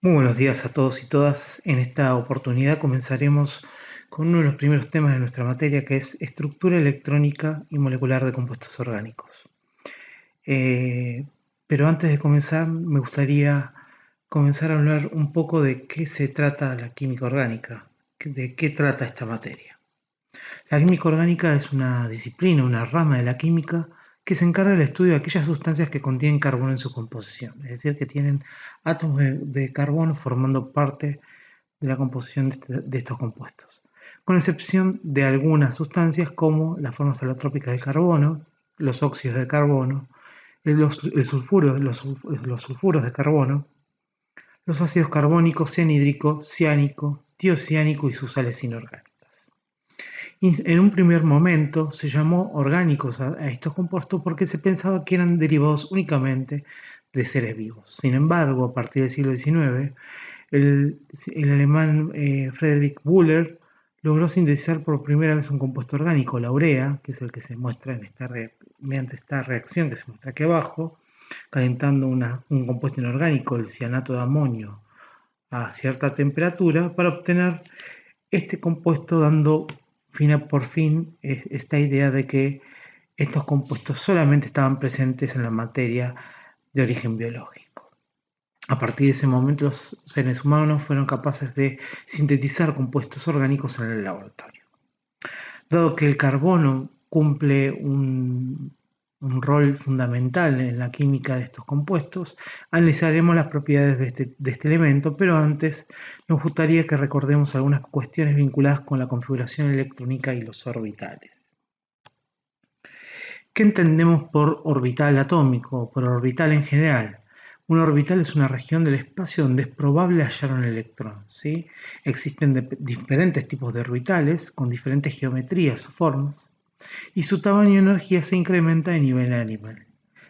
Muy buenos días a todos y todas. En esta oportunidad comenzaremos con uno de los primeros temas de nuestra materia, que es estructura electrónica y molecular de compuestos orgánicos. Eh, pero antes de comenzar, me gustaría comenzar a hablar un poco de qué se trata la química orgánica, de qué trata esta materia. La química orgánica es una disciplina, una rama de la química que se encarga del estudio de aquellas sustancias que contienen carbono en su composición, es decir, que tienen átomos de carbono formando parte de la composición de estos compuestos, con excepción de algunas sustancias como las formas alotrópicas del carbono, los óxidos de carbono, los sulfuros de carbono, los ácidos carbónico, cianhídrico, ciánico, tiociánico y sus sales inorgánicas. En un primer momento se llamó orgánicos a estos compuestos porque se pensaba que eran derivados únicamente de seres vivos. Sin embargo, a partir del siglo XIX, el alemán Friedrich Wöhler logró sintetizar por primera vez un compuesto orgánico, la urea, que es el que se muestra mediante esta reacción que se muestra aquí abajo, calentando un compuesto inorgánico, el cianato de amonio, a cierta temperatura, para obtener este compuesto, dando por fin esta idea de que estos compuestos solamente estaban presentes en la materia de origen biológico. A partir de ese momento, los seres humanos fueron capaces de sintetizar compuestos orgánicos en el laboratorio. Dado que el carbono cumple un rol fundamental en la química de estos compuestos, analizaremos las propiedades de este elemento, pero antes nos gustaría que recordemos algunas cuestiones vinculadas con la configuración electrónica y los orbitales. ¿Qué entendemos por orbital atómico o por orbital en general? Un orbital es una región del espacio donde es probable hallar un electrón, ¿sí? Existen diferentes tipos de orbitales con diferentes geometrías o formas, y su tamaño y energía se incrementa de nivel a nivel.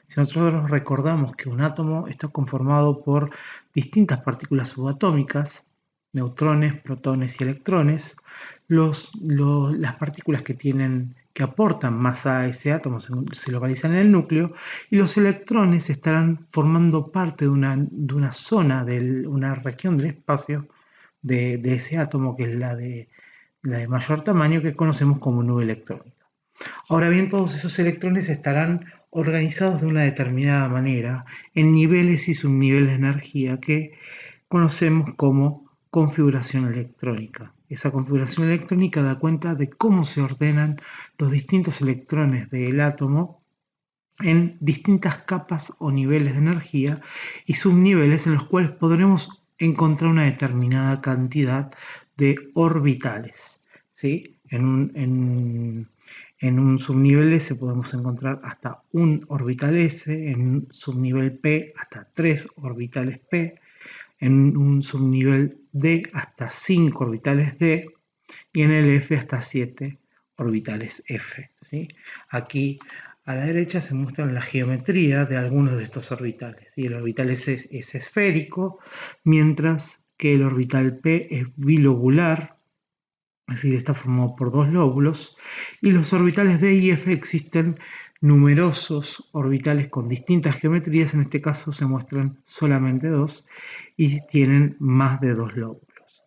Si nosotros recordamos que un átomo está conformado por distintas partículas subatómicas, neutrones, protones y electrones, las partículas que aportan masa a ese átomo se localizan en el núcleo, y los electrones estarán formando parte de una zona, de una región del espacio de ese átomo, que es la de mayor tamaño, que conocemos como nube electrónica. Ahora bien, todos esos electrones estarán organizados de una determinada manera en niveles y subniveles de energía que conocemos como configuración electrónica. Esa configuración electrónica da cuenta de cómo se ordenan los distintos electrones del átomo en distintas capas o niveles de energía y subniveles en los cuales podremos encontrar una determinada cantidad de orbitales, ¿sí? En un subnivel S podemos encontrar hasta un orbital S, en un subnivel P hasta 3 orbitales P, en un subnivel D hasta 5 orbitales D, y en el F hasta 7 orbitales F, ¿sí? Aquí a la derecha se muestra la geometría de algunos de estos orbitales, ¿sí? El orbital S es esférico, mientras que el orbital P es bilobular, es decir, está formado por dos lóbulos, y los orbitales D y F existen numerosos orbitales con distintas geometrías. En este caso se muestran solamente dos y tienen más de dos lóbulos.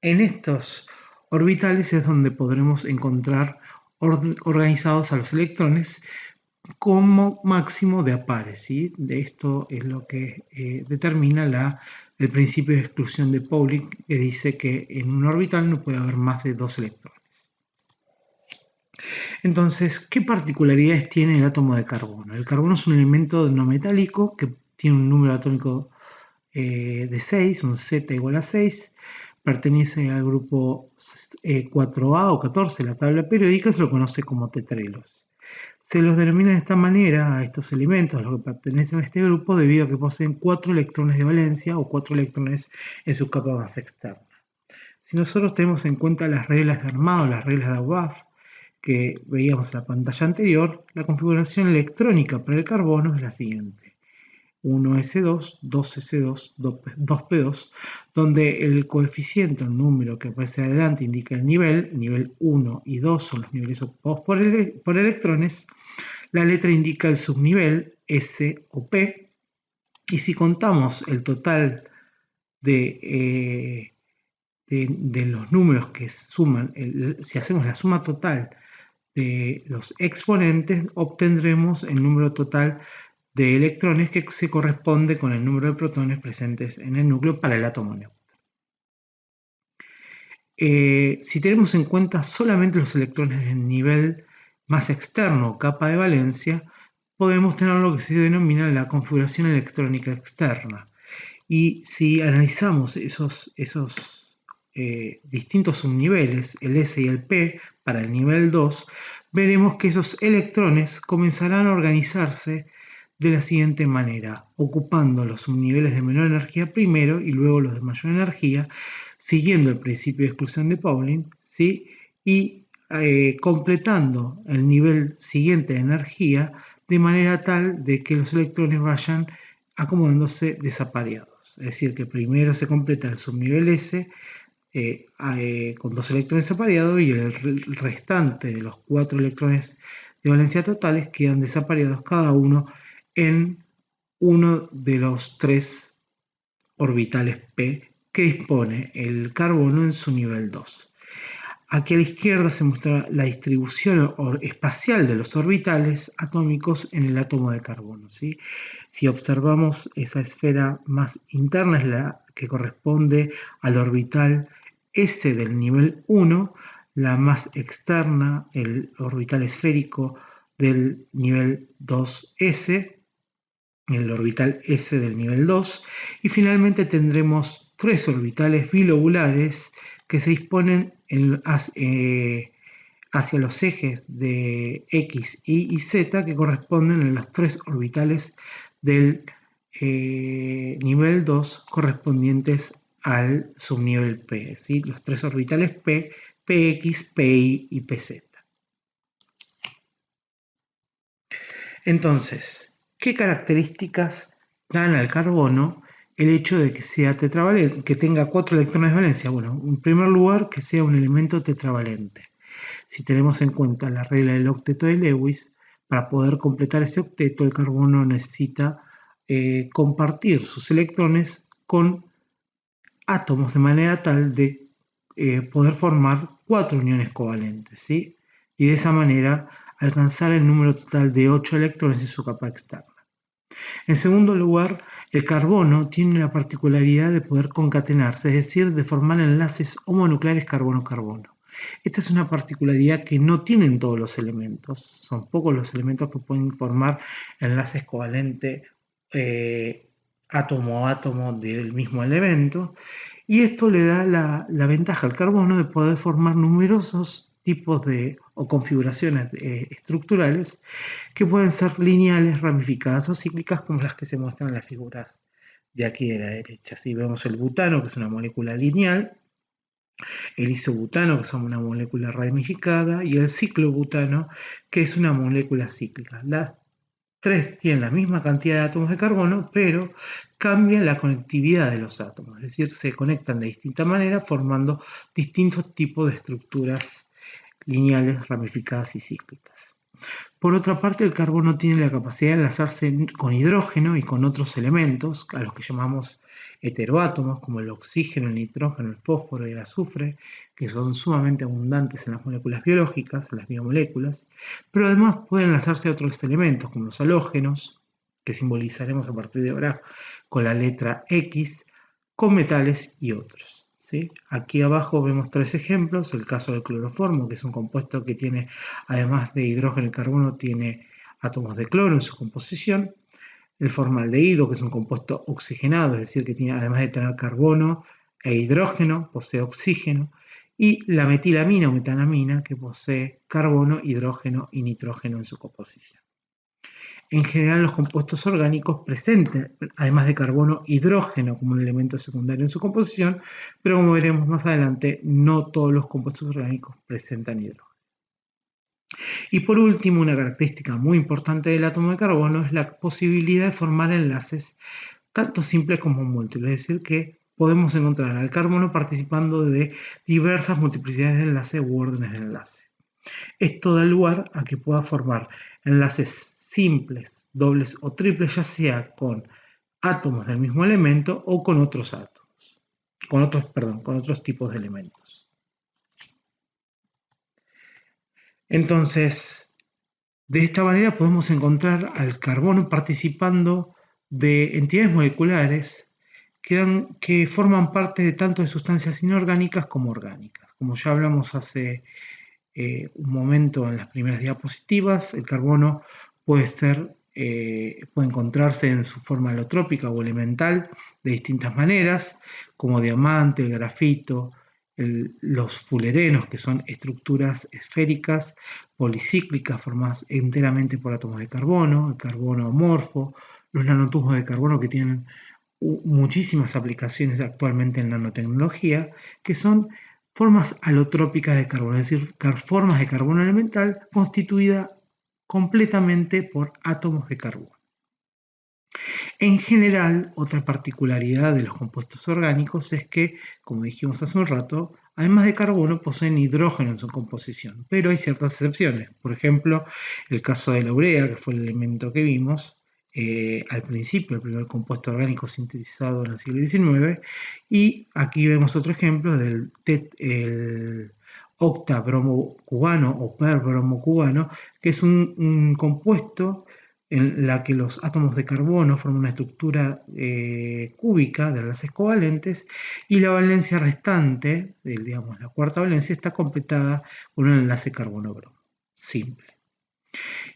En estos orbitales es donde podremos encontrar organizados a los electrones como máximo de a pares, ¿sí? De esto es lo que determina el principio de exclusión de Pauling, que dice que en un orbital no puede haber más de dos electrones. Entonces, ¿qué particularidades tiene el átomo de carbono? El carbono es un elemento no metálico que tiene un número atómico de 6, un Z igual a 6, pertenece al grupo 4A o 14 de la tabla periódica, se lo conoce como tetrelos. Se los denomina de esta manera a estos elementos, a los que pertenecen a este grupo, debido a que poseen 4 electrones de valencia o 4 electrones en su capa más externa. Si nosotros tenemos en cuenta las reglas de armado, las reglas de Aubath, que veíamos en la pantalla anterior, la configuración electrónica para el carbono es la siguiente: 1s2, 2s2, 2p2, donde el coeficiente, el número que aparece adelante, indica el nivel 1 y 2 son los niveles ocupados por electrones, la letra indica el subnivel S o P, Y si contamos el total de los números que suman, si hacemos la suma total de los exponentes, obtendremos el número total de electrones que se corresponde con el número de protones presentes en el núcleo para el átomo neutro. Si tenemos en cuenta solamente los electrones del nivel más externo, capa de valencia, podemos tener lo que se denomina la configuración electrónica externa. Y si analizamos esos distintos subniveles, el S y el P, para el nivel 2, veremos que esos electrones comenzarán a organizarse de la siguiente manera, ocupando los subniveles de menor energía primero y luego los de mayor energía, siguiendo el principio de exclusión de Pauling, ¿sí? Y completando el nivel siguiente de energía de manera tal de que los electrones vayan acomodándose desapareados. Es decir, que primero se completa el subnivel S con 2 electrones apareados y el restante de los 4 electrones de valencia totales quedan desapareados cada uno en uno de los 3 orbitales P que dispone el carbono en su nivel 2. Aquí a la izquierda se muestra la distribución espacial de los orbitales atómicos en el átomo de carbono, ¿sí? Si observamos esa esfera más interna, es la que corresponde al orbital S del nivel 1, la más externa, el orbital esférico del nivel 2S, el orbital S del nivel 2, y finalmente tendremos 3 orbitales bilobulares que se disponen hacia los ejes de X, Y y Z, que corresponden a los 3 orbitales del nivel 2 correspondientes al subnivel P, ¿sí? Los 3 orbitales P, PX, PY y PZ. Entonces, ¿qué características dan al carbono el hecho de que sea tetravalente, que tenga 4 electrones de valencia? Bueno, en primer lugar, que sea un elemento tetravalente. Si tenemos en cuenta la regla del octeto de Lewis, para poder completar ese octeto, el carbono necesita compartir sus electrones con átomos de manera tal de poder formar 4 uniones covalentes, ¿sí? Y de esa manera alcanzar el número total de 8 electrones en su capa externa. En segundo lugar, el carbono tiene la particularidad de poder concatenarse, es decir, de formar enlaces homonucleares carbono-carbono. Esta es una particularidad que no tienen todos los elementos, son pocos los elementos que pueden formar enlaces covalentes átomo a átomo del mismo elemento, y esto le da la ventaja al carbono de poder formar numerosos tipos o configuraciones estructurales que pueden ser lineales, ramificadas o cíclicas, como las que se muestran en las figuras de aquí de la derecha. Si vemos el butano, que es una molécula lineal, el isobutano, que es una molécula ramificada, y el ciclobutano, que es una molécula cíclica. Las 3 tienen la misma cantidad de átomos de carbono, pero cambian la conectividad de los átomos, es decir, se conectan de distinta manera formando distintos tipos de estructuras lineales, ramificadas y cíclicas. Por otra parte, el carbono tiene la capacidad de enlazarse con hidrógeno y con otros elementos, a los que llamamos heteroátomos, como el oxígeno, el nitrógeno, el fósforo y el azufre, que son sumamente abundantes en las moléculas biológicas, en las biomoléculas, pero además pueden enlazarse a otros elementos, como los halógenos, que simbolizaremos a partir de ahora con la letra X, con metales y otros. ¿Sí? Aquí abajo vemos 3 ejemplos, el caso del cloroformo, que es un compuesto que tiene, además de hidrógeno y carbono, tiene átomos de cloro en su composición, el formaldehído, que es un compuesto oxigenado, es decir, que tiene, además de tener carbono e hidrógeno, posee oxígeno, y la metilamina o metanamina, que posee carbono, hidrógeno y nitrógeno en su composición. En general, los compuestos orgánicos presentan, además de carbono, hidrógeno como un elemento secundario en su composición, pero como veremos más adelante, no todos los compuestos orgánicos presentan hidrógeno. Y por último, una característica muy importante del átomo de carbono es la posibilidad de formar enlaces tanto simples como múltiples, es decir, que podemos encontrar al carbono participando de diversas multiplicidades de enlace u órdenes de enlace. Esto da lugar a que pueda formar enlaces simples, dobles o triples, ya sea con átomos del mismo elemento o con otros átomos, con otros tipos de elementos. Entonces, de esta manera podemos encontrar al carbono participando de entidades moleculares que forman parte de tanto de sustancias inorgánicas como orgánicas. Como ya hablamos hace un momento en las primeras diapositivas, el carbono puede encontrarse en su forma alotrópica o elemental de distintas maneras, como diamante, el grafito, los fulerenos, que son estructuras esféricas, policíclicas, formadas enteramente por átomos de carbono, el carbono amorfo, los nanotubos de carbono que tienen muchísimas aplicaciones actualmente en nanotecnología, que son formas alotrópicas de carbono, es decir, formas de carbono elemental constituida completamente por átomos de carbono. En general, otra particularidad de los compuestos orgánicos es que, como dijimos hace un rato, además de carbono poseen hidrógeno en su composición, pero hay ciertas excepciones. Por ejemplo, el caso de la urea, que fue el elemento que vimos al principio, el primer compuesto orgánico sintetizado en el siglo XIX, y aquí vemos otro ejemplo del octabromo cubano o perbromo cubano, que es un compuesto en la que los átomos de carbono forman una estructura cúbica de enlaces covalentes y la valencia restante, digamos la cuarta valencia, está completada con un enlace carbono-bromo simple.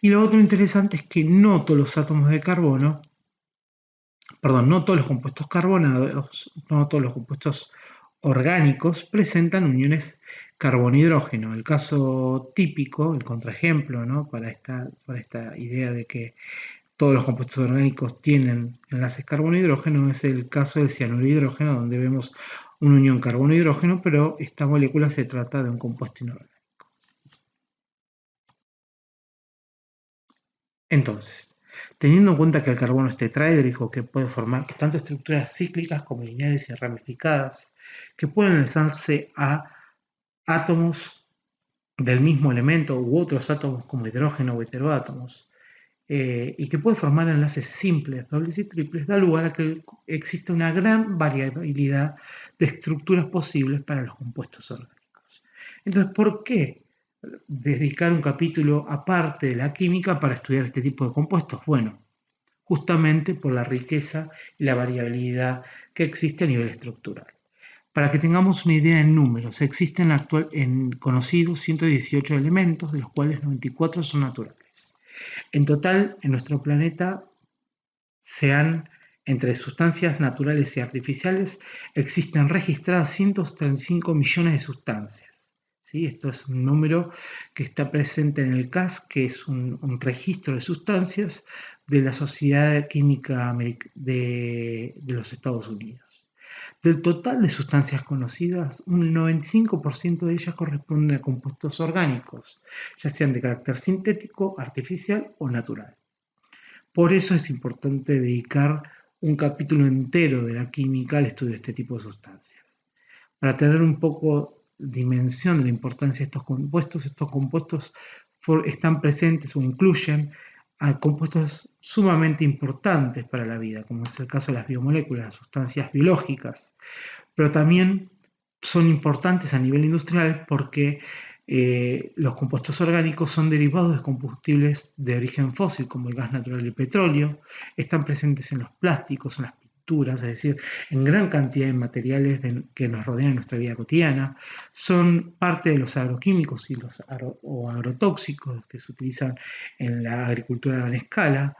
Y lo otro interesante es que no todos los átomos de carbono, perdón, no todos los compuestos carbonados, no todos los compuestos orgánicos presentan uniones carbono-hidrógeno. El caso típico, el contraejemplo, ¿no? para esta idea de que todos los compuestos orgánicos tienen enlaces carbono-hidrógeno, es el caso del cianuro de hidrógeno, donde vemos una unión carbono-hidrógeno, pero esta molécula se trata de un compuesto inorgánico. Entonces, teniendo en cuenta que el carbono es tetraédrico, que puede formar tanto estructuras cíclicas como lineares y ramificadas, que pueden enlazarse a átomos del mismo elemento u otros átomos como hidrógeno o heteroátomos, y que puede formar enlaces simples, dobles y triples, da lugar a que existe una gran variabilidad de estructuras posibles para los compuestos orgánicos. Entonces, ¿por qué dedicar un capítulo aparte de la química para estudiar este tipo de compuestos? Bueno, justamente por la riqueza y la variabilidad que existe a nivel estructural. Para que tengamos una idea en números, existen conocidos 118 elementos, de los cuales 94 son naturales. En total, en nuestro planeta, entre sustancias naturales y artificiales, existen registradas 135 millones de sustancias. ¿Sí? Esto es un número que está presente en el CAS, que es un registro de sustancias de la Sociedad Química de los Estados Unidos. Del total de sustancias conocidas, un 95% de ellas corresponden a compuestos orgánicos, ya sean de carácter sintético, artificial o natural. Por eso es importante dedicar un capítulo entero de la química al estudio de este tipo de sustancias. Para tener un poco dimensión de la importancia de estos compuestos están presentes o incluyen a compuestos sumamente importantes para la vida, como es el caso de las biomoléculas, las sustancias biológicas, pero también son importantes a nivel industrial porque los compuestos orgánicos son derivados de combustibles de origen fósil, como el gas natural y el petróleo, están presentes en los plásticos, en las pinturas, es decir, en gran cantidad de materiales que nos rodean en nuestra vida cotidiana, son parte de los agroquímicos y los agrotóxicos que se utilizan en la agricultura a gran escala,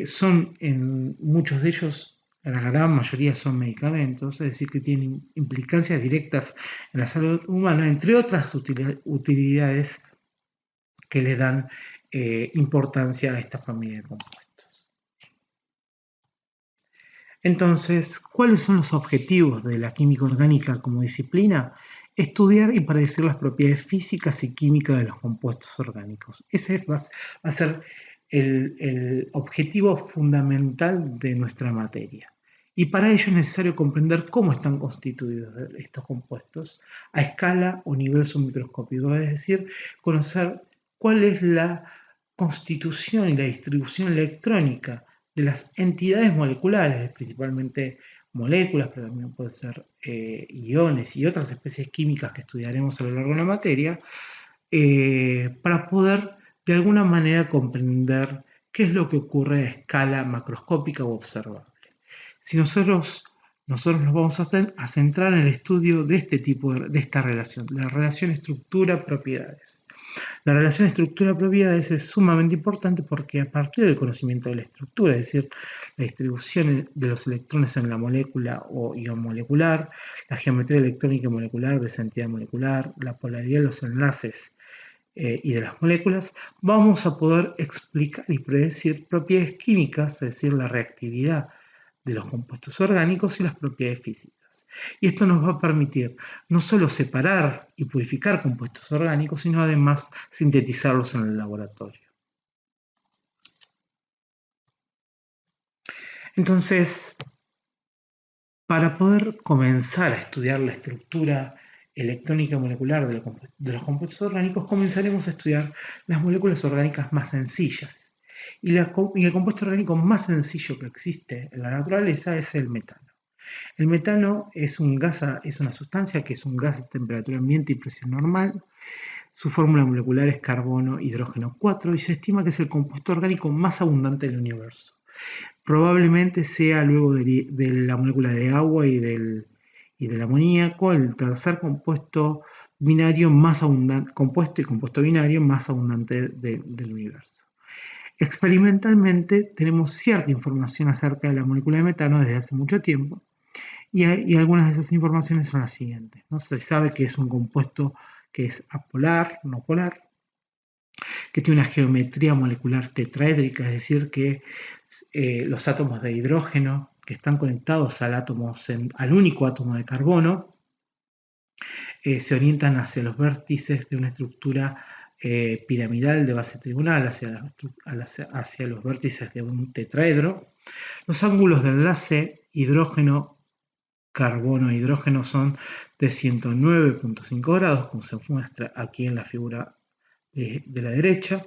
son en muchos de ellos, la gran mayoría son medicamentos, es decir, que tienen implicancias directas en la salud humana, entre otras utilidades que le dan importancia a esta familia de compuestos. Entonces, ¿cuáles son los objetivos de la química orgánica como disciplina? Estudiar y predecir las propiedades físicas y químicas de los compuestos orgánicos. Ese va a ser el objetivo fundamental de nuestra materia. Y para ello es necesario comprender cómo están constituidos estos compuestos a escala o nivel submicroscópico, es decir, conocer cuál es la constitución y la distribución electrónica de las entidades moleculares, principalmente moléculas, pero también pueden ser iones y otras especies químicas que estudiaremos a lo largo de la materia, para poder de alguna manera comprender qué es lo que ocurre a escala macroscópica o observable. Si nosotros nos vamos a centrar en el estudio de este tipo de esta relación, la relación estructura-propiedades. La relación estructura-propiedades es sumamente importante porque a partir del conocimiento de la estructura, es decir, la distribución de los electrones en la molécula o ion molecular, la geometría electrónica y molecular de esa entidad molecular, la polaridad de los enlaces y de las moléculas, vamos a poder explicar y predecir propiedades químicas, es decir, la reactividad de los compuestos orgánicos y las propiedades físicas. Y esto nos va a permitir no solo separar y purificar compuestos orgánicos, sino además sintetizarlos en el laboratorio. Entonces, para poder comenzar a estudiar la estructura electrónica molecular de los compuestos orgánicos, comenzaremos a estudiar las moléculas orgánicas más sencillas. Y el compuesto orgánico más sencillo que existe en la naturaleza es el metano. El metano es una sustancia que es un gas de temperatura ambiente y presión normal. Su fórmula molecular es carbono, hidrógeno 4 y se estima que es el compuesto orgánico más abundante del universo. Probablemente sea luego de la molécula de agua y del amoníaco el tercer compuesto binario más abundante, compuesto y compuesto binario más abundante del universo. Experimentalmente tenemos cierta información acerca de la molécula de metano desde hace mucho tiempo y algunas de esas informaciones son las siguientes, ¿no? Se sabe que es un compuesto que es apolar, no polar, que tiene una geometría molecular tetraédrica, es decir, que los átomos de hidrógeno que están conectados al único átomo de carbono se orientan hacia los vértices de una estructura piramidal de base trigonal, hacia los vértices de un tetraedro. Los ángulos de enlace hidrógeno-carbono-hidrógeno son de 109.5 grados, como se muestra aquí en la figura de la derecha.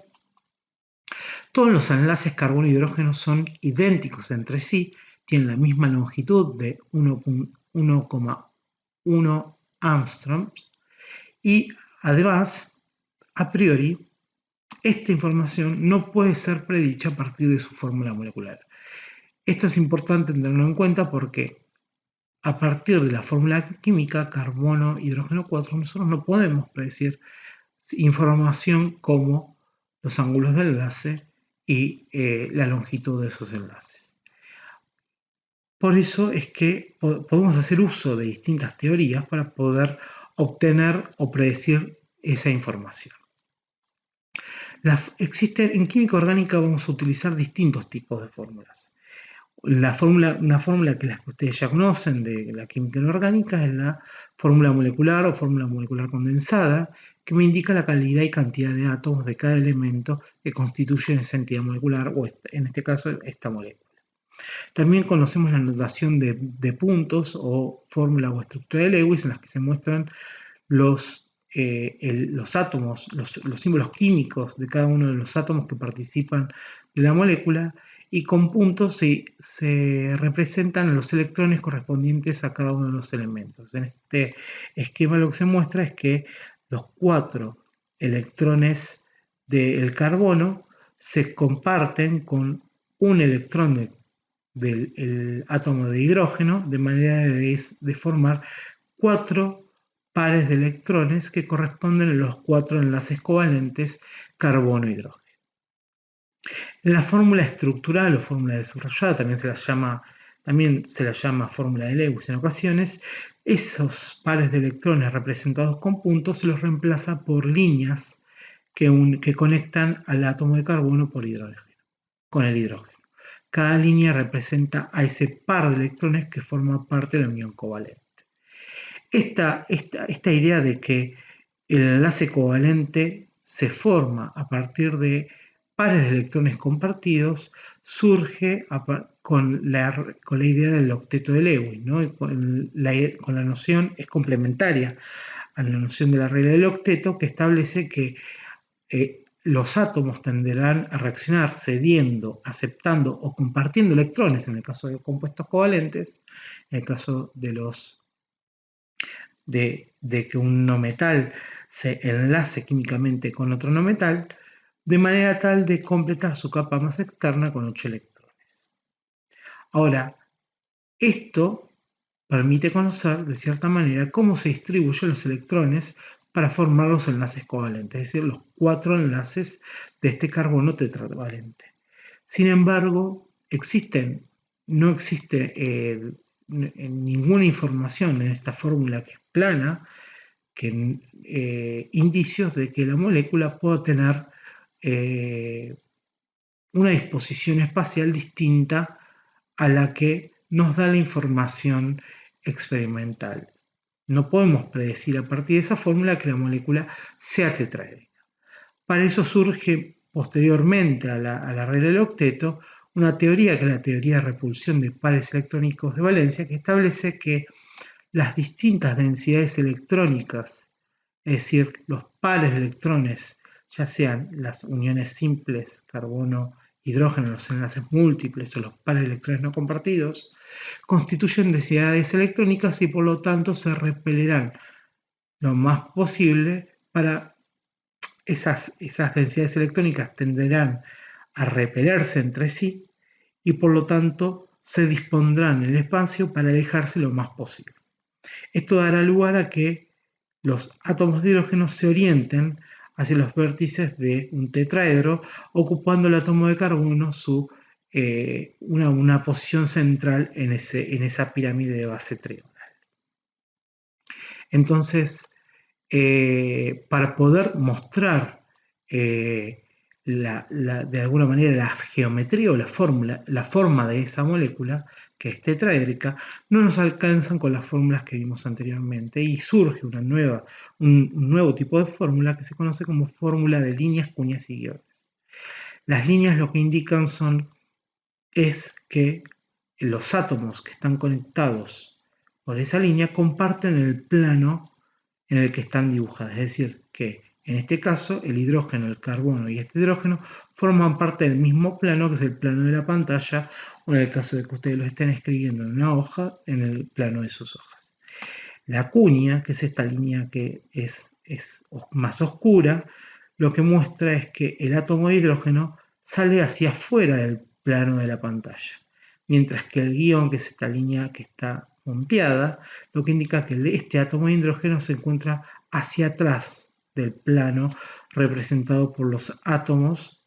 Todos los enlaces carbono-hidrógeno son idénticos entre sí, tienen la misma longitud de 1,1 angstroms y además, a priori, esta información no puede ser predicha a partir de su fórmula molecular. Esto es importante tenerlo en cuenta porque a partir de la fórmula química carbono, hidrógeno 4, nosotros no podemos predecir información como los ángulos de enlace y la longitud de esos enlaces. Por eso es que podemos hacer uso de distintas teorías para poder obtener o predecir esa información. En química orgánica vamos a utilizar distintos tipos de fórmulas. Una fórmula que ustedes ya conocen de la química inorgánica es la fórmula molecular o fórmula molecular condensada, que me indica la calidad y cantidad de átomos de cada elemento que constituyen esa entidad molecular, o en este caso esta molécula. También conocemos la notación de puntos o fórmula o estructura de Lewis, en las que se muestran los átomos, los símbolos químicos de cada uno de los átomos que participan de la molécula, y con puntos se representan los electrones correspondientes a cada uno de los elementos. En este esquema lo que se muestra es que los 4 electrones del carbono se comparten con un electrón del átomo de hidrógeno, de manera de formar 4 pares de electrones que corresponden a los 4 enlaces covalentes carbono-hidrógeno. La fórmula estructural o fórmula desarrollada también se la llama fórmula de Lewis en ocasiones. Esos pares de electrones representados con puntos se los reemplaza por líneas que conectan al átomo de carbono con el hidrógeno. Cada línea representa a ese par de electrones que forma parte de la unión covalente. Esta idea de que el enlace covalente se forma a partir de pares de electrones compartidos surge con la idea del octeto de Lewis, ¿no? Con la noción, es complementaria a la noción de la regla del octeto, que establece que los átomos tenderán a reaccionar cediendo, aceptando o compartiendo electrones en el caso de compuestos covalentes, en el caso de que un no metal se enlace químicamente con otro no metal, de manera tal de completar su capa más externa con 8 electrones. Ahora, esto permite conocer de cierta manera cómo se distribuyen los electrones para formar los enlaces covalentes, es decir, los 4 enlaces de este carbono tetravalente. Sin embargo, no existe ninguna información en esta fórmula que es plana, indicios de que la molécula pueda tener una disposición espacial distinta a la que nos da la información experimental. No podemos predecir a partir de esa fórmula que la molécula sea tetraédrica. Para eso surge posteriormente a la regla del octeto una teoría que es la teoría de repulsión de pares electrónicos de valencia, que establece que las distintas densidades electrónicas, es decir, los pares de electrones, ya sean las uniones simples, carbono, hidrógeno, los enlaces múltiples o los pares de electrones no compartidos, constituyen densidades electrónicas y por lo tanto se repelerán lo más posible para esas densidades electrónicas tenderán a repelerse entre sí y por lo tanto se dispondrán en el espacio para alejarse lo más posible. Esto dará lugar a que los átomos de hidrógeno se orienten hacia los vértices de un tetraedro, ocupando el átomo de carbono una posición central en esa pirámide de base trigonal. Entonces, para poder mostrar de alguna manera la geometría o la forma de esa molécula, que es tetraédrica, no nos alcanzan con las fórmulas que vimos anteriormente y surge un nuevo tipo de fórmula que se conoce como fórmula de líneas, cuñas y guiones. Las líneas lo que indican es que los átomos que están conectados por esa línea comparten el plano en el que están dibujadas, es decir, que en este caso el hidrógeno, el carbono y este hidrógeno forman parte del mismo plano, que es el plano de la pantalla, o en el caso de que ustedes lo estén escribiendo en una hoja, en el plano de sus hojas. La cuña, que es esta línea que es más oscura, lo que muestra es que el átomo de hidrógeno sale hacia afuera del plano de la pantalla, mientras que el guión, que es esta línea que está punteada, lo que indica que este átomo de hidrógeno se encuentra hacia atrás del plano representado por los átomos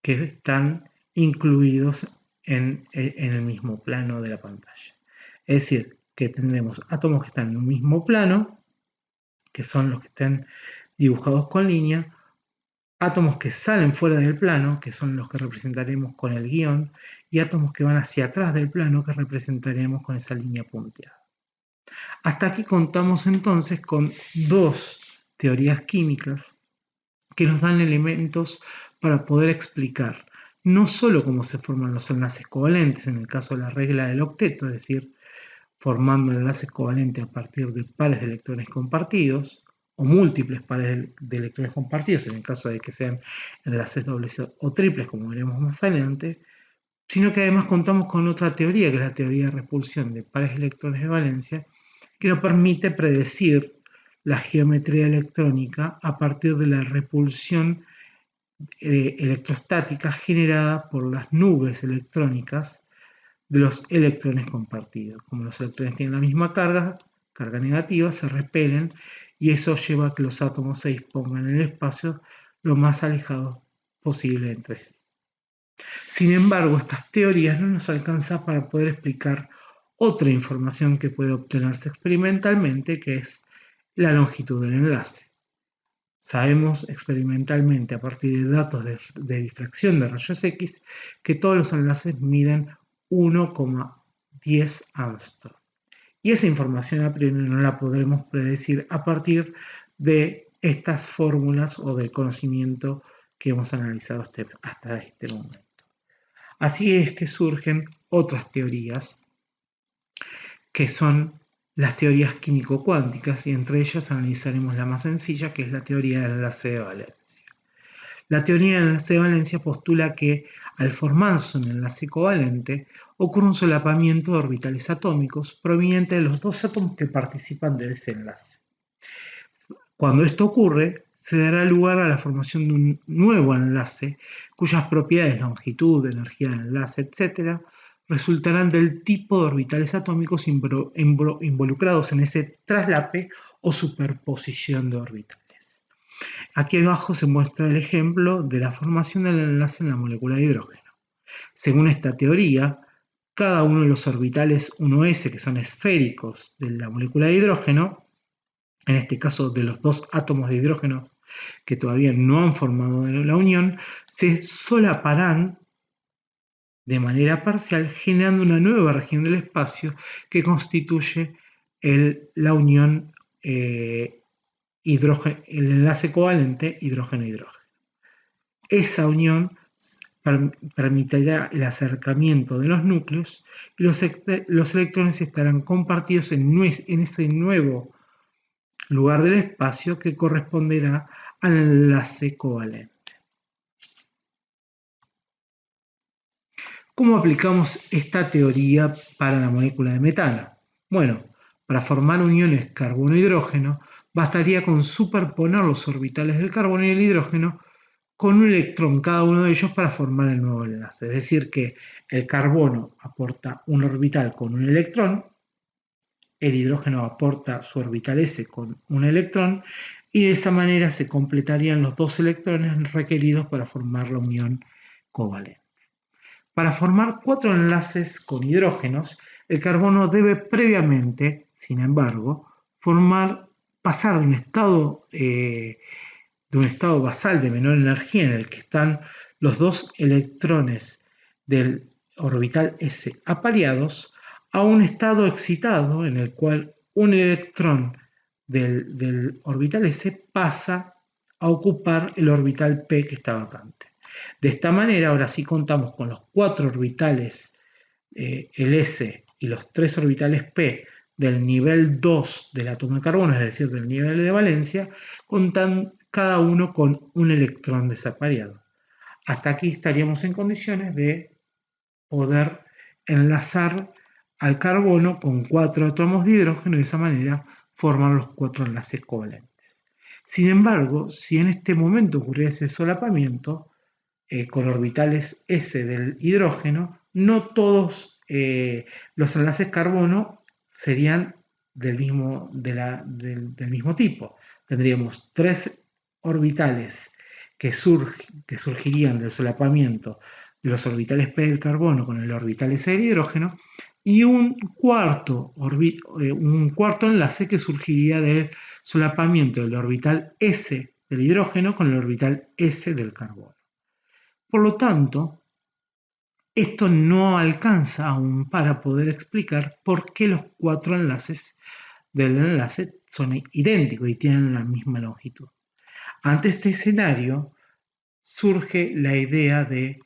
que están incluidos en el mismo plano de la pantalla. Es decir, que tendremos átomos que están en un mismo plano, que son los que estén dibujados con línea, átomos que salen fuera del plano, que son los que representaremos con el guión, y átomos que van hacia atrás del plano, que representaremos con esa línea punteada. Hasta aquí contamos entonces con dos teorías químicas que nos dan elementos para poder explicar no solo cómo se forman los enlaces covalentes en el caso de la regla del octeto, es decir, formando enlaces covalentes a partir de pares de electrones compartidos, o múltiples pares de electrones compartidos, en el caso de que sean enlaces dobles o triples, como veremos más adelante, sino que además contamos con otra teoría, que es la teoría de repulsión de pares de electrones de valencia, que nos permite predecir la geometría electrónica a partir de la repulsión electrostática generada por las nubes electrónicas de los electrones compartidos. Como los electrones tienen la misma carga negativa, se repelen y eso lleva a que los átomos se dispongan en el espacio lo más alejados posible entre sí. Sin embargo, estas teorías no nos alcanzan para poder explicar otra información que puede obtenerse experimentalmente, que es la longitud del enlace. Sabemos experimentalmente a partir de datos de difracción de rayos X que todos los enlaces miden 1,10 Armstrong. Y esa información a priori no la podremos predecir a partir de estas fórmulas o del conocimiento que hemos analizado hasta este momento. Así es que surgen otras teorías que son las teorías químico-cuánticas y entre ellas analizaremos la más sencilla, que es la teoría del enlace de valencia. La teoría del enlace de valencia postula que, al formarse un enlace covalente, ocurre un solapamiento de orbitales atómicos proveniente de los dos átomos que participan de ese enlace. Cuando esto ocurre, se dará lugar a la formación de un nuevo enlace cuyas propiedades, longitud, energía del enlace, etc., resultarán del tipo de orbitales atómicos involucrados en ese traslape o superposición de orbitales. Aquí abajo se muestra el ejemplo de la formación del enlace en la molécula de hidrógeno. Según esta teoría, cada uno de los orbitales 1s, que son esféricos de la molécula de hidrógeno, en este caso de los dos átomos de hidrógeno que todavía no han formado la unión, se solaparán de manera parcial, generando una nueva región del espacio que constituye la unión el enlace covalente hidrógeno-hidrógeno. Esa unión permitirá el acercamiento de los núcleos y los electrones estarán compartidos en ese nuevo lugar del espacio que corresponderá al enlace covalente. ¿Cómo aplicamos esta teoría para la molécula de metano? Bueno, para formar uniones carbono-hidrógeno bastaría con superponer los orbitales del carbono y el hidrógeno con un electrón cada uno de ellos para formar el nuevo enlace. Es decir, que el carbono aporta un orbital con un electrón, el hidrógeno aporta su orbital S con un electrón y de esa manera se completarían los dos electrones requeridos para formar la unión covalente. Para formar cuatro enlaces con hidrógenos, el carbono debe previamente, sin embargo, pasar de un estado basal de menor energía en el que están los dos electrones del orbital S apareados a un estado excitado en el cual un electrón del orbital S pasa a ocupar el orbital P que está vacante. De esta manera, ahora sí contamos con los cuatro orbitales, el S y los tres orbitales P del nivel 2 del átomo de carbono, es decir, del nivel de valencia, contan cada uno con un electrón desapareado. Hasta aquí estaríamos en condiciones de poder enlazar al carbono con cuatro átomos de hidrógeno y de esa manera formar los cuatro enlaces covalentes. Sin embargo, si en este momento ocurriera ese solapamiento, con orbitales S del hidrógeno, no todos los enlaces carbono serían del mismo tipo. Tendríamos tres orbitales que surgirían del solapamiento de los orbitales P del carbono con el orbital S del hidrógeno y un cuarto enlace que surgiría del solapamiento del orbital S del hidrógeno con el orbital S del carbono. Por lo tanto, esto no alcanza aún para poder explicar por qué los cuatro enlaces del enlace son idénticos y tienen la misma longitud. Ante este escenario surge la idea de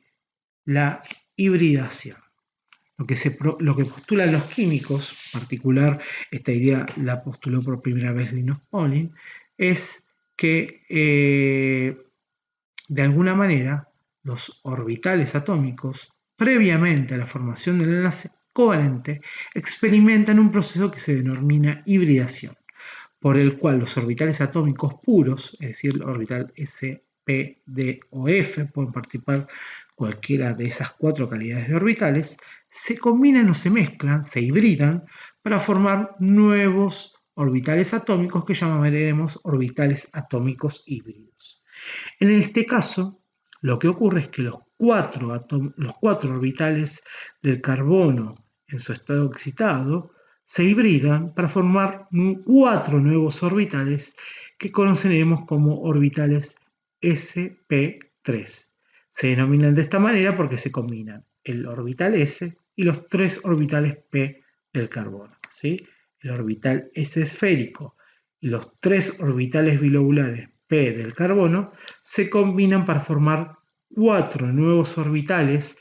la hibridación. Lo que postulan los químicos, en particular esta idea la postuló por primera vez Linus Pauling, es que de alguna manera los orbitales atómicos, previamente a la formación del enlace covalente, experimentan un proceso que se denomina hibridación, por el cual los orbitales atómicos puros, es decir, el orbital S, P, D o F, pueden participar cualquiera de esas cuatro calidades de orbitales, se combinan o se mezclan, se hibridan, para formar nuevos orbitales atómicos que llamaremos orbitales atómicos híbridos. En este caso, lo que ocurre es que los cuatro orbitales del carbono en su estado excitado se hibridan para formar cuatro nuevos orbitales que conoceremos como orbitales sp3. Se denominan de esta manera porque se combinan el orbital S y los tres orbitales P del carbono, ¿sí? El orbital S esférico y los tres orbitales bilobulares P del carbono se combinan para formar cuatro nuevos orbitales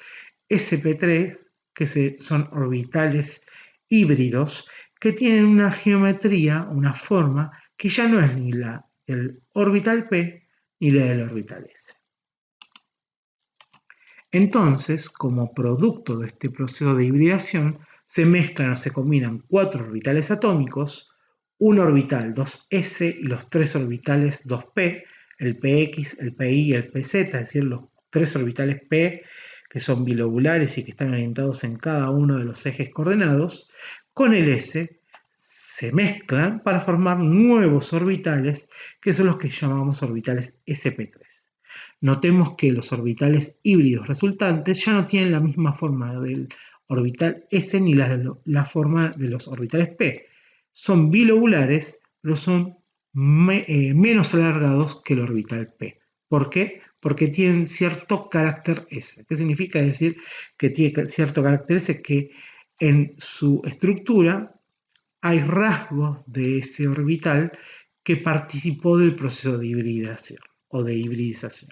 sp3, que son orbitales híbridos, que tienen una geometría, una forma, que ya no es ni la del orbital P ni la del orbital S. Entonces, como producto de este proceso de hibridación, se mezclan o se combinan 4 orbitales atómicos, un orbital 2s y los 3 orbitales 2p, el px, el pi y el pz, es decir, los 3 orbitales p que son bilobulares y que están orientados en cada uno de los ejes coordenados, con el s se mezclan para formar nuevos orbitales que son los que llamamos orbitales sp3. Notemos que los orbitales híbridos resultantes ya no tienen la misma forma del orbital S ni la forma de los orbitales P. Son bilobulares, pero son menos alargados que el orbital P. ¿Por qué? Porque tienen cierto carácter S. ¿Qué significa decir que tiene cierto carácter S? Que en su estructura hay rasgos de ese orbital que participó del proceso de hibridación o de hibridización.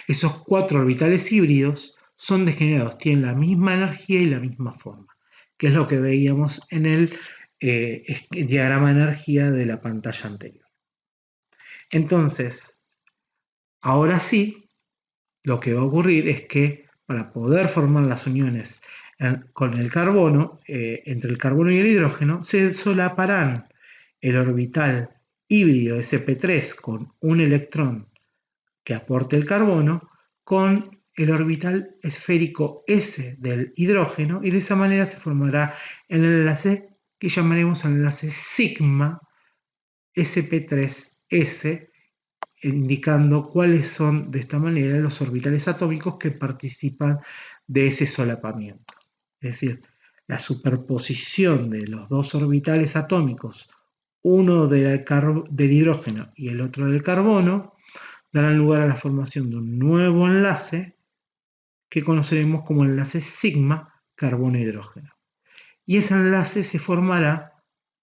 Esos 4 orbitales híbridos son degenerados, tienen la misma energía y la misma forma, que es lo que veíamos en el diagrama de energía de la pantalla anterior. Entonces, ahora sí, lo que va a ocurrir es que para poder formar las uniones con el carbono, entre el carbono y el hidrógeno, se solaparán el orbital híbrido sp3 con un electrón que aporte el carbono con el orbital esférico S del hidrógeno, y de esa manera se formará el enlace que llamaremos el enlace sigma sp3s, indicando cuáles son de esta manera los orbitales atómicos que participan de ese solapamiento. Es decir, la superposición de los dos orbitales atómicos, uno del hidrógeno y el otro del carbono, darán lugar a la formación de un nuevo enlace que conoceremos como enlace sigma carbono-hidrógeno. Y ese enlace se formará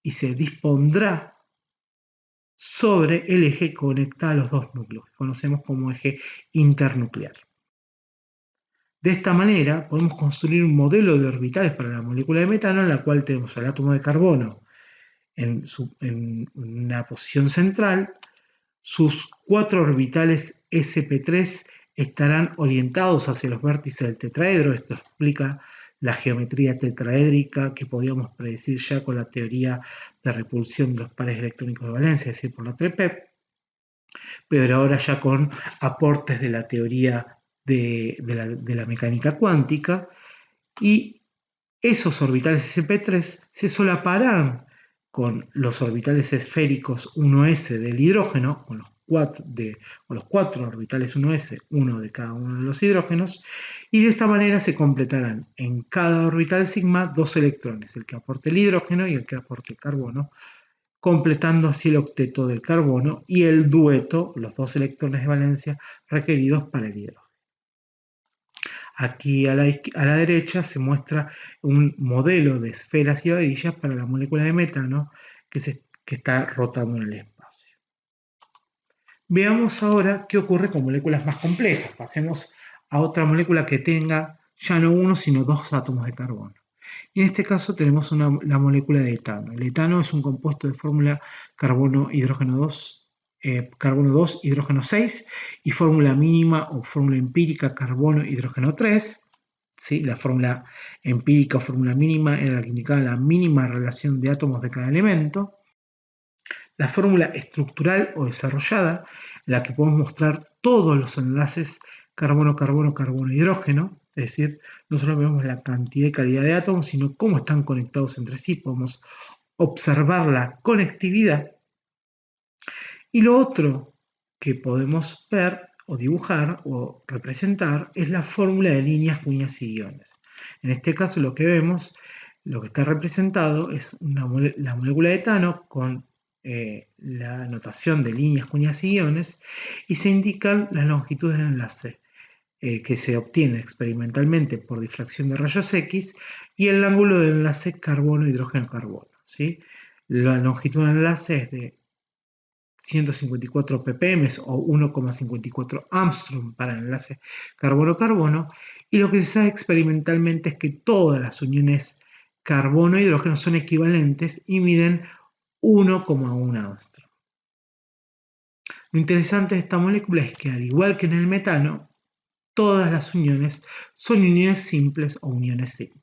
y se dispondrá sobre el eje que conecta a los dos núcleos, que conocemos como eje internuclear. De esta manera podemos construir un modelo de orbitales para la molécula de metano en la cual tenemos el átomo de carbono en una posición central, sus 4 orbitales sp3 estarán orientados hacia los vértices del tetraedro. Esto explica la geometría tetraédrica que podíamos predecir ya con la teoría de repulsión de los pares electrónicos de valencia, es decir, por la TREPEP, pero ahora ya con aportes de la teoría de la mecánica cuántica, y esos orbitales sp3 se solaparán con los orbitales esféricos 1s del hidrógeno, con los 4 orbitales 1s, uno de cada uno de los hidrógenos, y de esta manera se completarán en cada orbital sigma 2 electrones, el que aporte el hidrógeno y el que aporte el carbono, completando así el octeto del carbono y el dueto, los 2 electrones de valencia requeridos para el hidrógeno. Aquí a la derecha se muestra un modelo de esferas y varillas para la molécula de metano que está rotando en el espacio. Veamos ahora qué ocurre con moléculas más complejas. Pasemos a otra molécula que tenga ya no uno, sino 2 átomos de carbono. Y en este caso tenemos la molécula de etano. El etano es un compuesto de fórmula carbono-hidrógeno 2, carbono 2, hidrógeno 6, y fórmula mínima o fórmula empírica carbono-hidrógeno 3. ¿Sí? La fórmula empírica o fórmula mínima era la que indicaba la mínima relación de átomos de cada elemento. La fórmula estructural o desarrollada, en la que podemos mostrar todos los enlaces carbono-carbono, carbono-hidrógeno, es decir, no solo vemos la cantidad y calidad de átomos, sino cómo están conectados entre sí, podemos observar la conectividad. Y lo otro que podemos ver o dibujar o representar es la fórmula de líneas, cuñas y iones. En este caso lo que vemos, lo que está representado es la molécula de etano con la notación de líneas, cuñas y iones, y se indican las longitudes del enlace que se obtiene experimentalmente por difracción de rayos X y el ángulo del enlace carbono-hidrógeno-carbono. ¿Sí? La longitud del enlace es de 154 ppm o 1,54 Armstrong para el enlace carbono-carbono, y lo que se sabe experimentalmente es que todas las uniones carbono-hidrógeno son equivalentes y miden 1,1 Armstrong. Lo interesante de esta molécula es que, al igual que en el metano, todas las uniones son uniones simples o uniones sigma.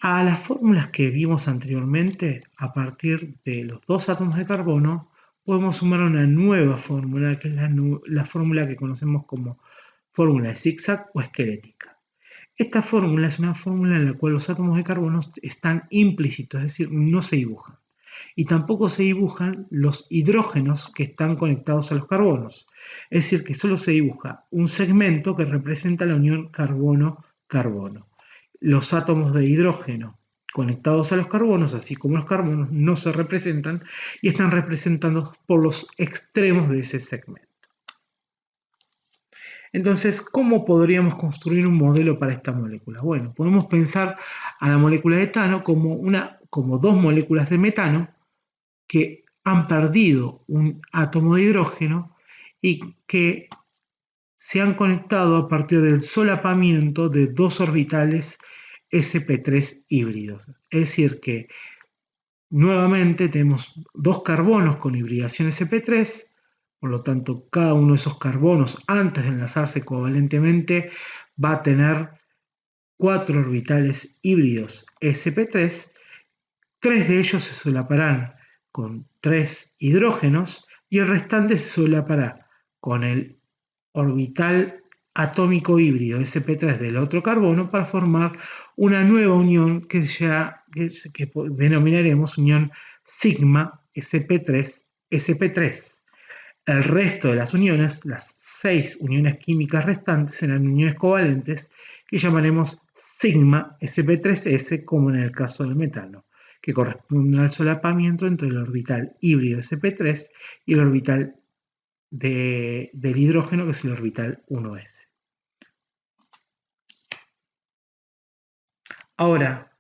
A las fórmulas que vimos anteriormente, a partir de los dos átomos de carbono, podemos sumar una nueva fórmula, que es la fórmula que conocemos como fórmula de zigzag o esquelética. Esta fórmula es una fórmula en la cual los átomos de carbono están implícitos, es decir, no se dibujan. Y tampoco se dibujan los hidrógenos que están conectados a los carbonos. Es decir, que solo se dibuja un segmento que representa la unión carbono-carbono. Los átomos de hidrógeno conectados a los carbonos, así como los carbonos, no se representan y están representados por los extremos de ese segmento. Entonces, ¿cómo podríamos construir un modelo para esta molécula? Bueno, podemos pensar a la molécula de etano como dos moléculas de metano que han perdido un átomo de hidrógeno y que se han conectado a partir del solapamiento de dos orbitales sp3 híbridos. Es decir, que nuevamente tenemos dos carbonos con hibridación sp3, por lo tanto cada uno de esos carbonos antes de enlazarse covalentemente va a tener 4 orbitales híbridos sp3, 3 de ellos se solaparán con 3 hidrógenos y el restante se solapará con el orbital atómico híbrido sp3 del otro carbono para formar una nueva unión que denominaremos unión sigma sp3sp3. El resto de las uniones, las 6 uniones químicas restantes, serán uniones covalentes que llamaremos sigma sp3s, como en el caso del metano, que corresponden al solapamiento entre el orbital híbrido sp3 y el orbital del hidrógeno, que es el orbital 1s. Ahora,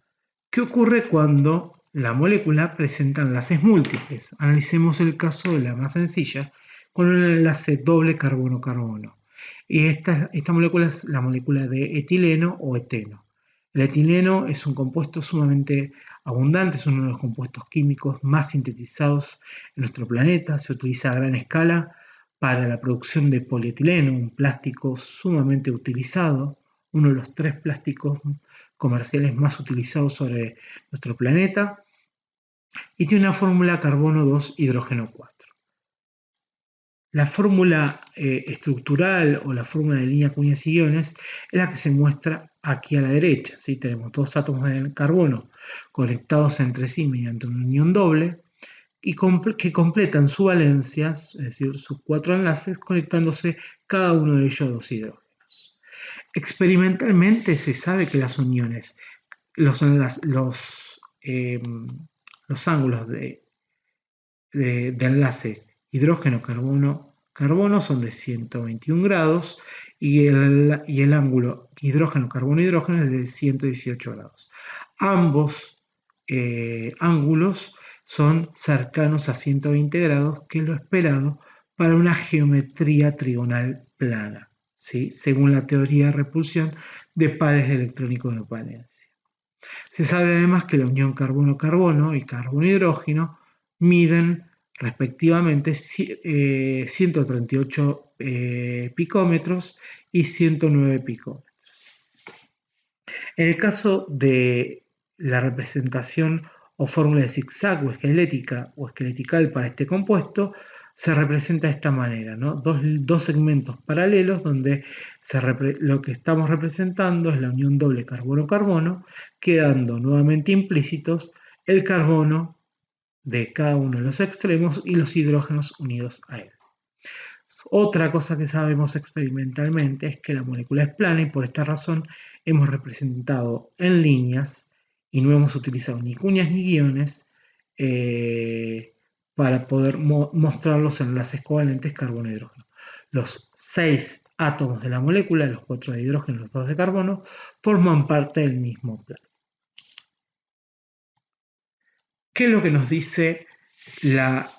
¿qué ocurre cuando la molécula presenta enlaces múltiples? Analicemos el caso de la más sencilla, con un enlace doble carbono-carbono. Y esta molécula es la molécula de etileno o eteno. El etileno es un compuesto sumamente abundante, es uno de los compuestos químicos más sintetizados en nuestro planeta, se utiliza a gran escala para la producción de polietileno, un plástico sumamente utilizado, uno de los 3 plásticos comerciales más utilizados sobre nuestro planeta, y tiene una fórmula carbono 2 hidrógeno 4. La fórmula estructural o la fórmula de línea cuñas y iones es la que se muestra aquí a la derecha. ¿Sí? Tenemos dos átomos de carbono conectados entre sí mediante una unión doble y que completan su valencia, es decir, sus 4 enlaces, conectándose cada uno de ellos a 2 hidrógenos. Experimentalmente se sabe que las uniones, los ángulos de enlace hidrógeno-carbono son de 121 grados y el ángulo hidrógeno-carbono-hidrógeno es de 118 grados. Ambos ángulos son cercanos a 120 grados, que es lo esperado para una geometría trigonal plana, ¿sí? Según la teoría de repulsión de pares electrónicos de valencia. Se sabe además que la unión carbono-carbono y carbono-hidrógeno miden respectivamente 138 picómetros y 109 picómetros. En el caso de la representación o fórmula de zigzag o esquelética o esqueletical para este compuesto, se representa de esta manera, ¿no? Dos segmentos paralelos donde lo que estamos representando es la unión doble carbono-carbono, quedando nuevamente implícitos el carbono de cada uno de los extremos y los hidrógenos unidos a él. Otra cosa que sabemos experimentalmente es que la molécula es plana y por esta razón hemos representado en líneas y no hemos utilizado ni cuñas ni guiones para poder mostrar los enlaces covalentes carbono-hidrógeno. Los 6 átomos de la molécula, los 4 de hidrógeno y los 2 de carbono, forman parte del mismo plano. ¿Qué es lo que nos dice la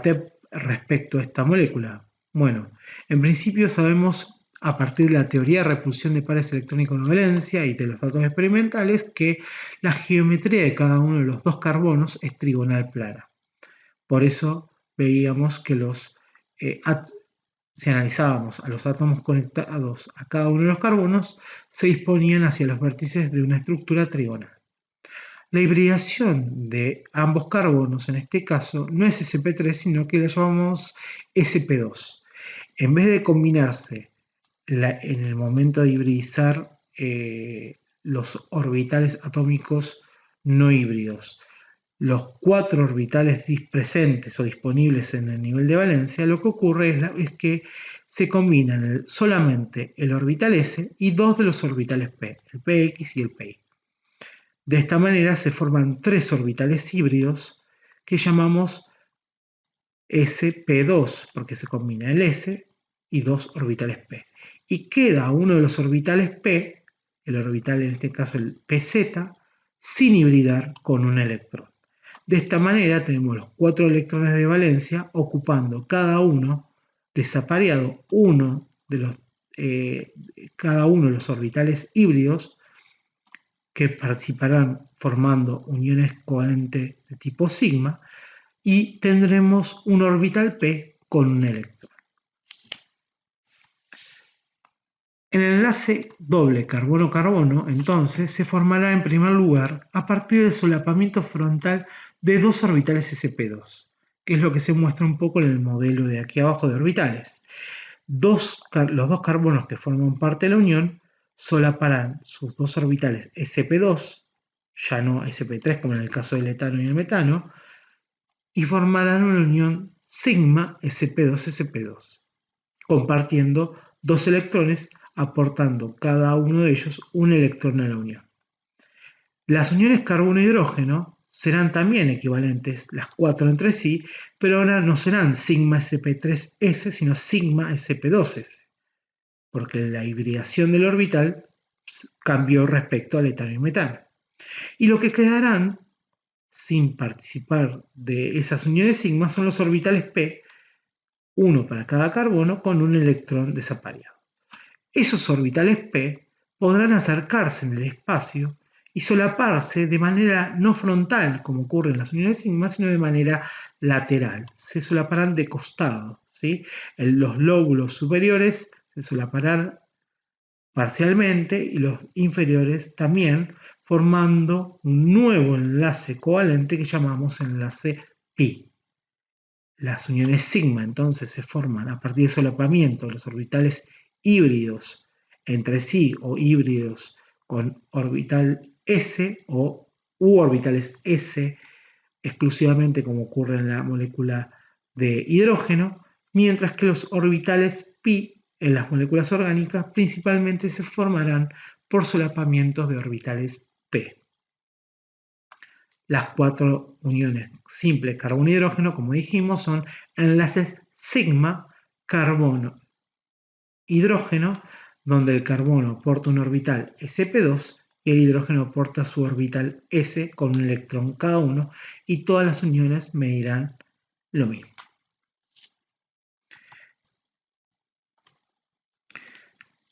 TEP respecto a esta molécula? Bueno, en principio sabemos a partir de la teoría de repulsión de pares electrónicos de valencia y de los datos experimentales que la geometría de cada uno de los dos carbonos es trigonal plana. Por eso veíamos que Si analizábamos a los átomos conectados a cada uno de los carbonos, se disponían hacia los vértices de una estructura trigonal. La hibridación de ambos carbonos, en este caso, no es sp3, sino que la llamamos sp2. En vez de combinarse en el momento de hibridizar los orbitales atómicos no híbridos, los 4 orbitales presentes o disponibles en el nivel de valencia, lo que ocurre es que se combinan solamente el orbital S y 2 de los orbitales P, el px y el py. De esta manera se forman 3 orbitales híbridos que llamamos sp2, porque se combina el S y 2 orbitales P. Y queda uno de los orbitales P, el orbital en este caso el pz, sin hibridar con un electrón. De esta manera tenemos los 4 electrones de valencia ocupando cada uno, desapareado cada uno de los orbitales híbridos que participarán formando uniones covalentes de tipo sigma, y tendremos un orbital P con un electrón. En el enlace doble carbono-carbono, entonces, se formará en primer lugar a partir del solapamiento frontal de 2 orbitales sp2, que es lo que se muestra un poco en el modelo de aquí abajo de orbitales. Los 2 carbonos que forman parte de la unión solaparán sus 2 orbitales sp2, ya no sp3 como en el caso del etano y el metano, y formarán una unión sigma sp2-sp2, compartiendo 2 electrones, aportando cada uno de ellos un electrón a la unión. Las uniones carbono-hidrógeno serán también equivalentes las 4 entre sí, pero ahora no serán sigma sp3s, sino sigma sp2s, porque la hibridación del orbital cambió respecto al etano y metano. Y lo que quedarán sin participar de esas uniones sigma son los orbitales P, uno para cada carbono con un electrón desapareado. Esos orbitales P podrán acercarse en el espacio y solaparse de manera no frontal, como ocurre en las uniones sigma, sino de manera lateral. Se solaparán de costado, ¿sí? Los lóbulos superiores se solaparán parcialmente y los inferiores también, formando un nuevo enlace covalente que llamamos enlace pi. Las uniones sigma entonces se forman a partir del solapamiento de los orbitales híbridos entre sí o híbridos con orbital s u orbitales s exclusivamente, como ocurre en la molécula de hidrógeno, mientras que los orbitales pi en las moléculas orgánicas principalmente se formarán por solapamientos de orbitales p. Las 4 uniones simple carbono-hidrógeno, como dijimos, son enlaces sigma carbono-hidrógeno, donde el carbono porta un orbital sp2 y el hidrógeno porta su orbital s con un electrón cada uno, y todas las uniones medirán lo mismo.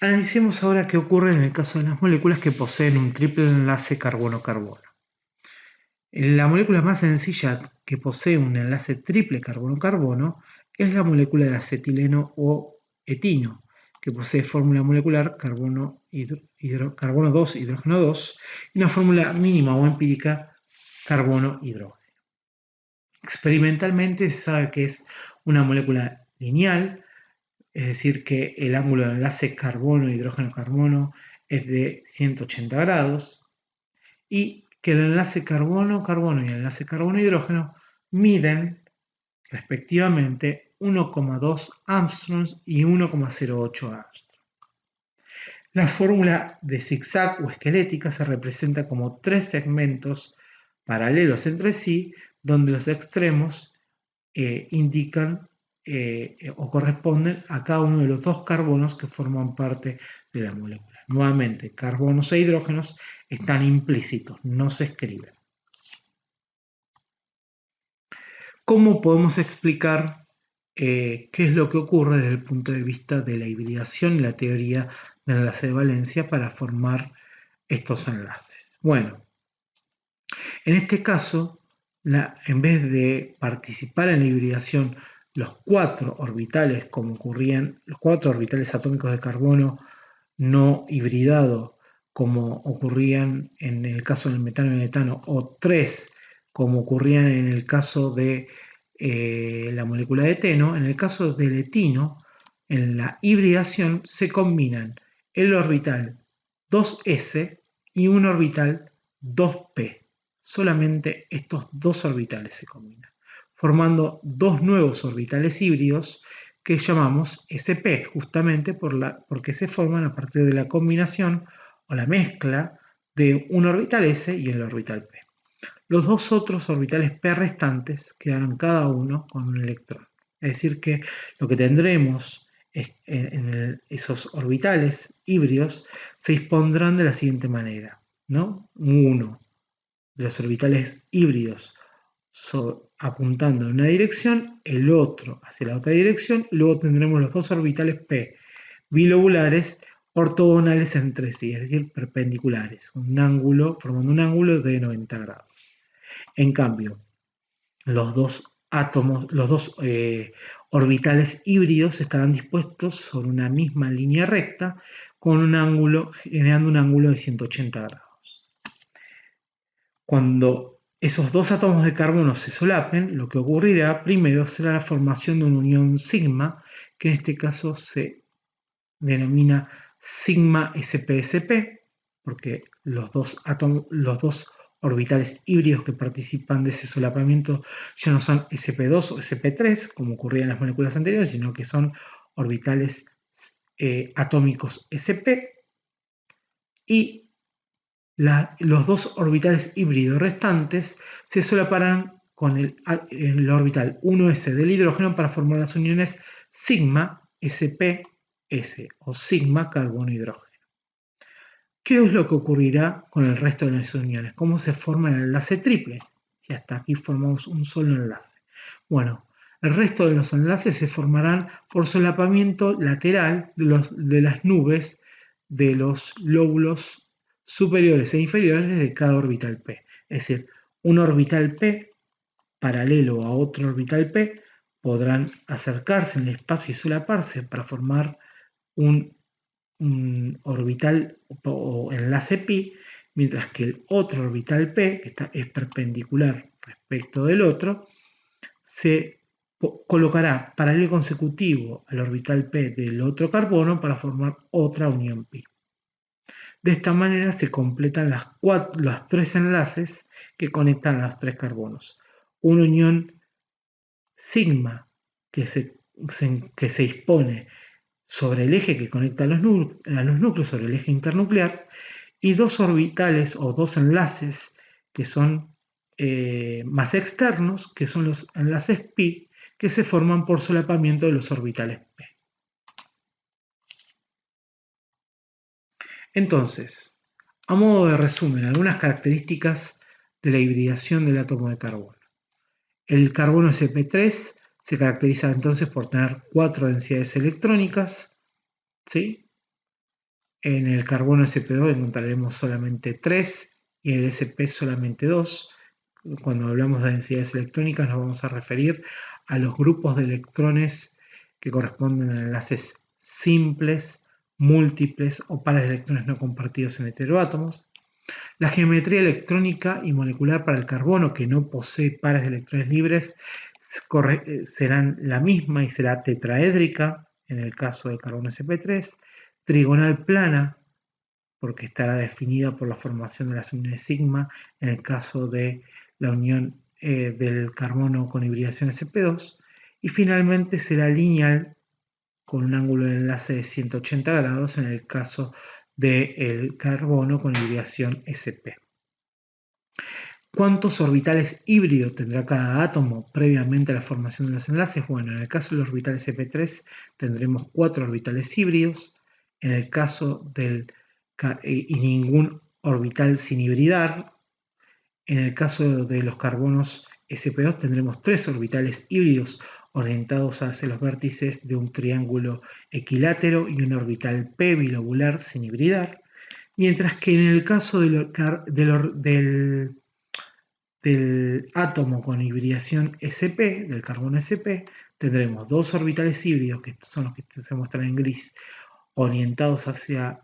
Analicemos ahora qué ocurre en el caso de las moléculas que poseen un triple enlace carbono-carbono. La molécula más sencilla que posee un enlace triple carbono-carbono es la molécula de acetileno o etino, que posee fórmula molecular carbono 2, hidrógeno 2, y una fórmula mínima o empírica carbono-hidrógeno. Experimentalmente se sabe que es una molécula lineal, es decir, que el ángulo de enlace carbono-hidrógeno-carbono es de 180 grados, y que el enlace carbono-carbono y el enlace carbono-hidrógeno miden respectivamente 1,2 Armstrongs y 1,08 Armstrong. La fórmula de zigzag o esquelética se representa como 3 segmentos paralelos entre sí, donde los extremos indican o corresponden a cada uno de los 2 carbonos que forman parte de la molécula. Nuevamente, carbonos e hidrógenos están implícitos, no se escriben. ¿Cómo podemos explicar qué es lo que ocurre desde el punto de vista de la hibridación y la teoría del enlace de valencia para formar estos enlaces? Bueno, en este caso, en vez de participar en la hibridación los 4 orbitales, como ocurrían, los 4 orbitales atómicos de carbono no hibridado, como ocurrían en el caso del metano y el etano, o 3, como ocurría en el caso de la molécula de eteno. En el caso del etino, en la hibridación se combinan el orbital 2s y un orbital 2p. Solamente estos 2 orbitales se combinan, formando 2 nuevos orbitales híbridos que llamamos sp, justamente porque se forman a partir de la combinación o la mezcla de un orbital s y el orbital p. Los 2 otros orbitales p restantes quedarán cada uno con un electrón. Es decir que lo que tendremos en esos orbitales híbridos se dispondrán de la siguiente manera, ¿no? Uno de los orbitales híbridos apuntando en una dirección, el otro hacia la otra dirección, y luego tendremos los 2 orbitales p bilobulares ortogonales entre sí, es decir, perpendiculares, formando un ángulo de 90 grados. En cambio, los dos orbitales híbridos estarán dispuestos sobre una misma línea recta con generando un ángulo de 180 grados. Cuando esos 2 átomos de carbono se solapen, lo que ocurrirá primero será la formación de una unión sigma, que en este caso se denomina sigma sp-sp, porque los dos orbitales híbridos que participan de ese solapamiento ya no son sp2 o sp3, como ocurría en las moléculas anteriores, sino que son orbitales atómicos sp, y los 2 orbitales híbridos restantes se solaparán con el orbital 1s del hidrógeno para formar las uniones sigma sp-s o sigma carbono-hidrógeno. ¿Qué es lo que ocurrirá con el resto de las uniones? ¿Cómo se forma el enlace triple? Si hasta aquí formamos un solo enlace. Bueno, el resto de los enlaces se formarán por solapamiento lateral de las nubes de los lóbulos superiores e inferiores de cada orbital p. Es decir, un orbital p paralelo a otro orbital p podrán acercarse en el espacio y solaparse para formar un orbital o enlace pi, mientras que el otro orbital p, que es perpendicular respecto del otro, se colocará paralelo consecutivo al orbital p del otro carbono para formar otra unión pi. De esta manera se completan los 3 enlaces que conectan a los 3 carbonos. Una unión sigma que se dispone sobre el eje que conecta a los núcleos, sobre el eje internuclear, y 2 orbitales o 2 enlaces que son más externos, que son los enlaces pi, que se forman por solapamiento de los orbitales p. Entonces, a modo de resumen, algunas características de la hibridación del átomo de carbono. El carbono sp3 se caracteriza entonces por tener 4 densidades electrónicas, ¿sí? En el carbono sp2 encontraremos solamente 3 y en el sp solamente 2. Cuando hablamos de densidades electrónicas nos vamos a referir a los grupos de electrones que corresponden a enlaces simples, múltiples o pares de electrones no compartidos en heteroátomos. La geometría electrónica y molecular para el carbono, que no posee pares de electrones libres, serán la misma y será tetraédrica en el caso del carbono sp3, trigonal plana, porque estará definida por la formación de las uniones sigma en el caso de la unión del carbono con hibridación sp2, y finalmente será lineal con un ángulo de enlace de 180 grados en el caso del carbono con hibridación sp. ¿Cuántos orbitales híbridos tendrá cada átomo previamente a la formación de los enlaces? Bueno, en el caso del orbital sp3 tendremos 4 orbitales híbridos, en el caso y ningún orbital sin hibridar. En el caso de los carbonos sp2 tendremos 3 orbitales híbridos orientados hacia los vértices de un triángulo equilátero y un orbital p bilobular sin hibridar, mientras que en el caso del átomo con hibridación sp, del carbono sp, tendremos dos orbitales híbridos, que son los que se muestran en gris, orientados hacia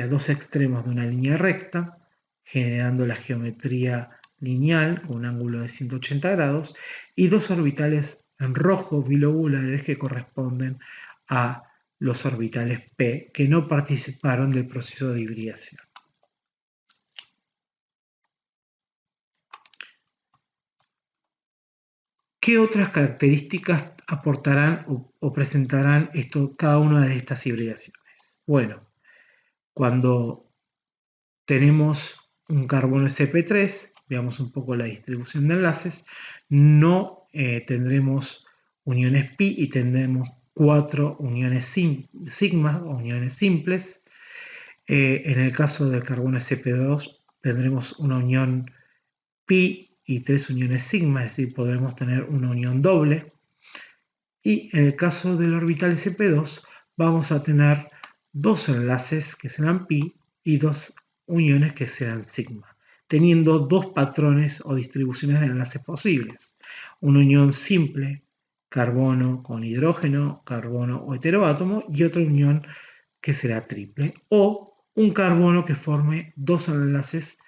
dos extremos de una línea recta, generando la geometría lineal con un ángulo de 180 grados, y dos orbitales en rojo bilobulares que corresponden a los orbitales P que no participaron del proceso de hibridación. ¿Qué otras características aportarán o presentarán cada una de estas hibridaciones? Bueno, cuando tenemos un carbono sp3, veamos un poco la distribución de enlaces, no tendremos uniones pi y tendremos 4 uniones sigma o uniones simples. En el caso del carbono sp2 tendremos una unión pi y 3 uniones sigma, es decir, podremos tener una unión doble. Y en el caso del orbital sp2 vamos a tener dos enlaces que serán pi y dos uniones que serán sigma, teniendo dos patrones o distribuciones de enlaces posibles. Una unión simple, carbono con hidrógeno, carbono o heteroátomo, y otra unión que será triple, o un carbono que forme dos enlaces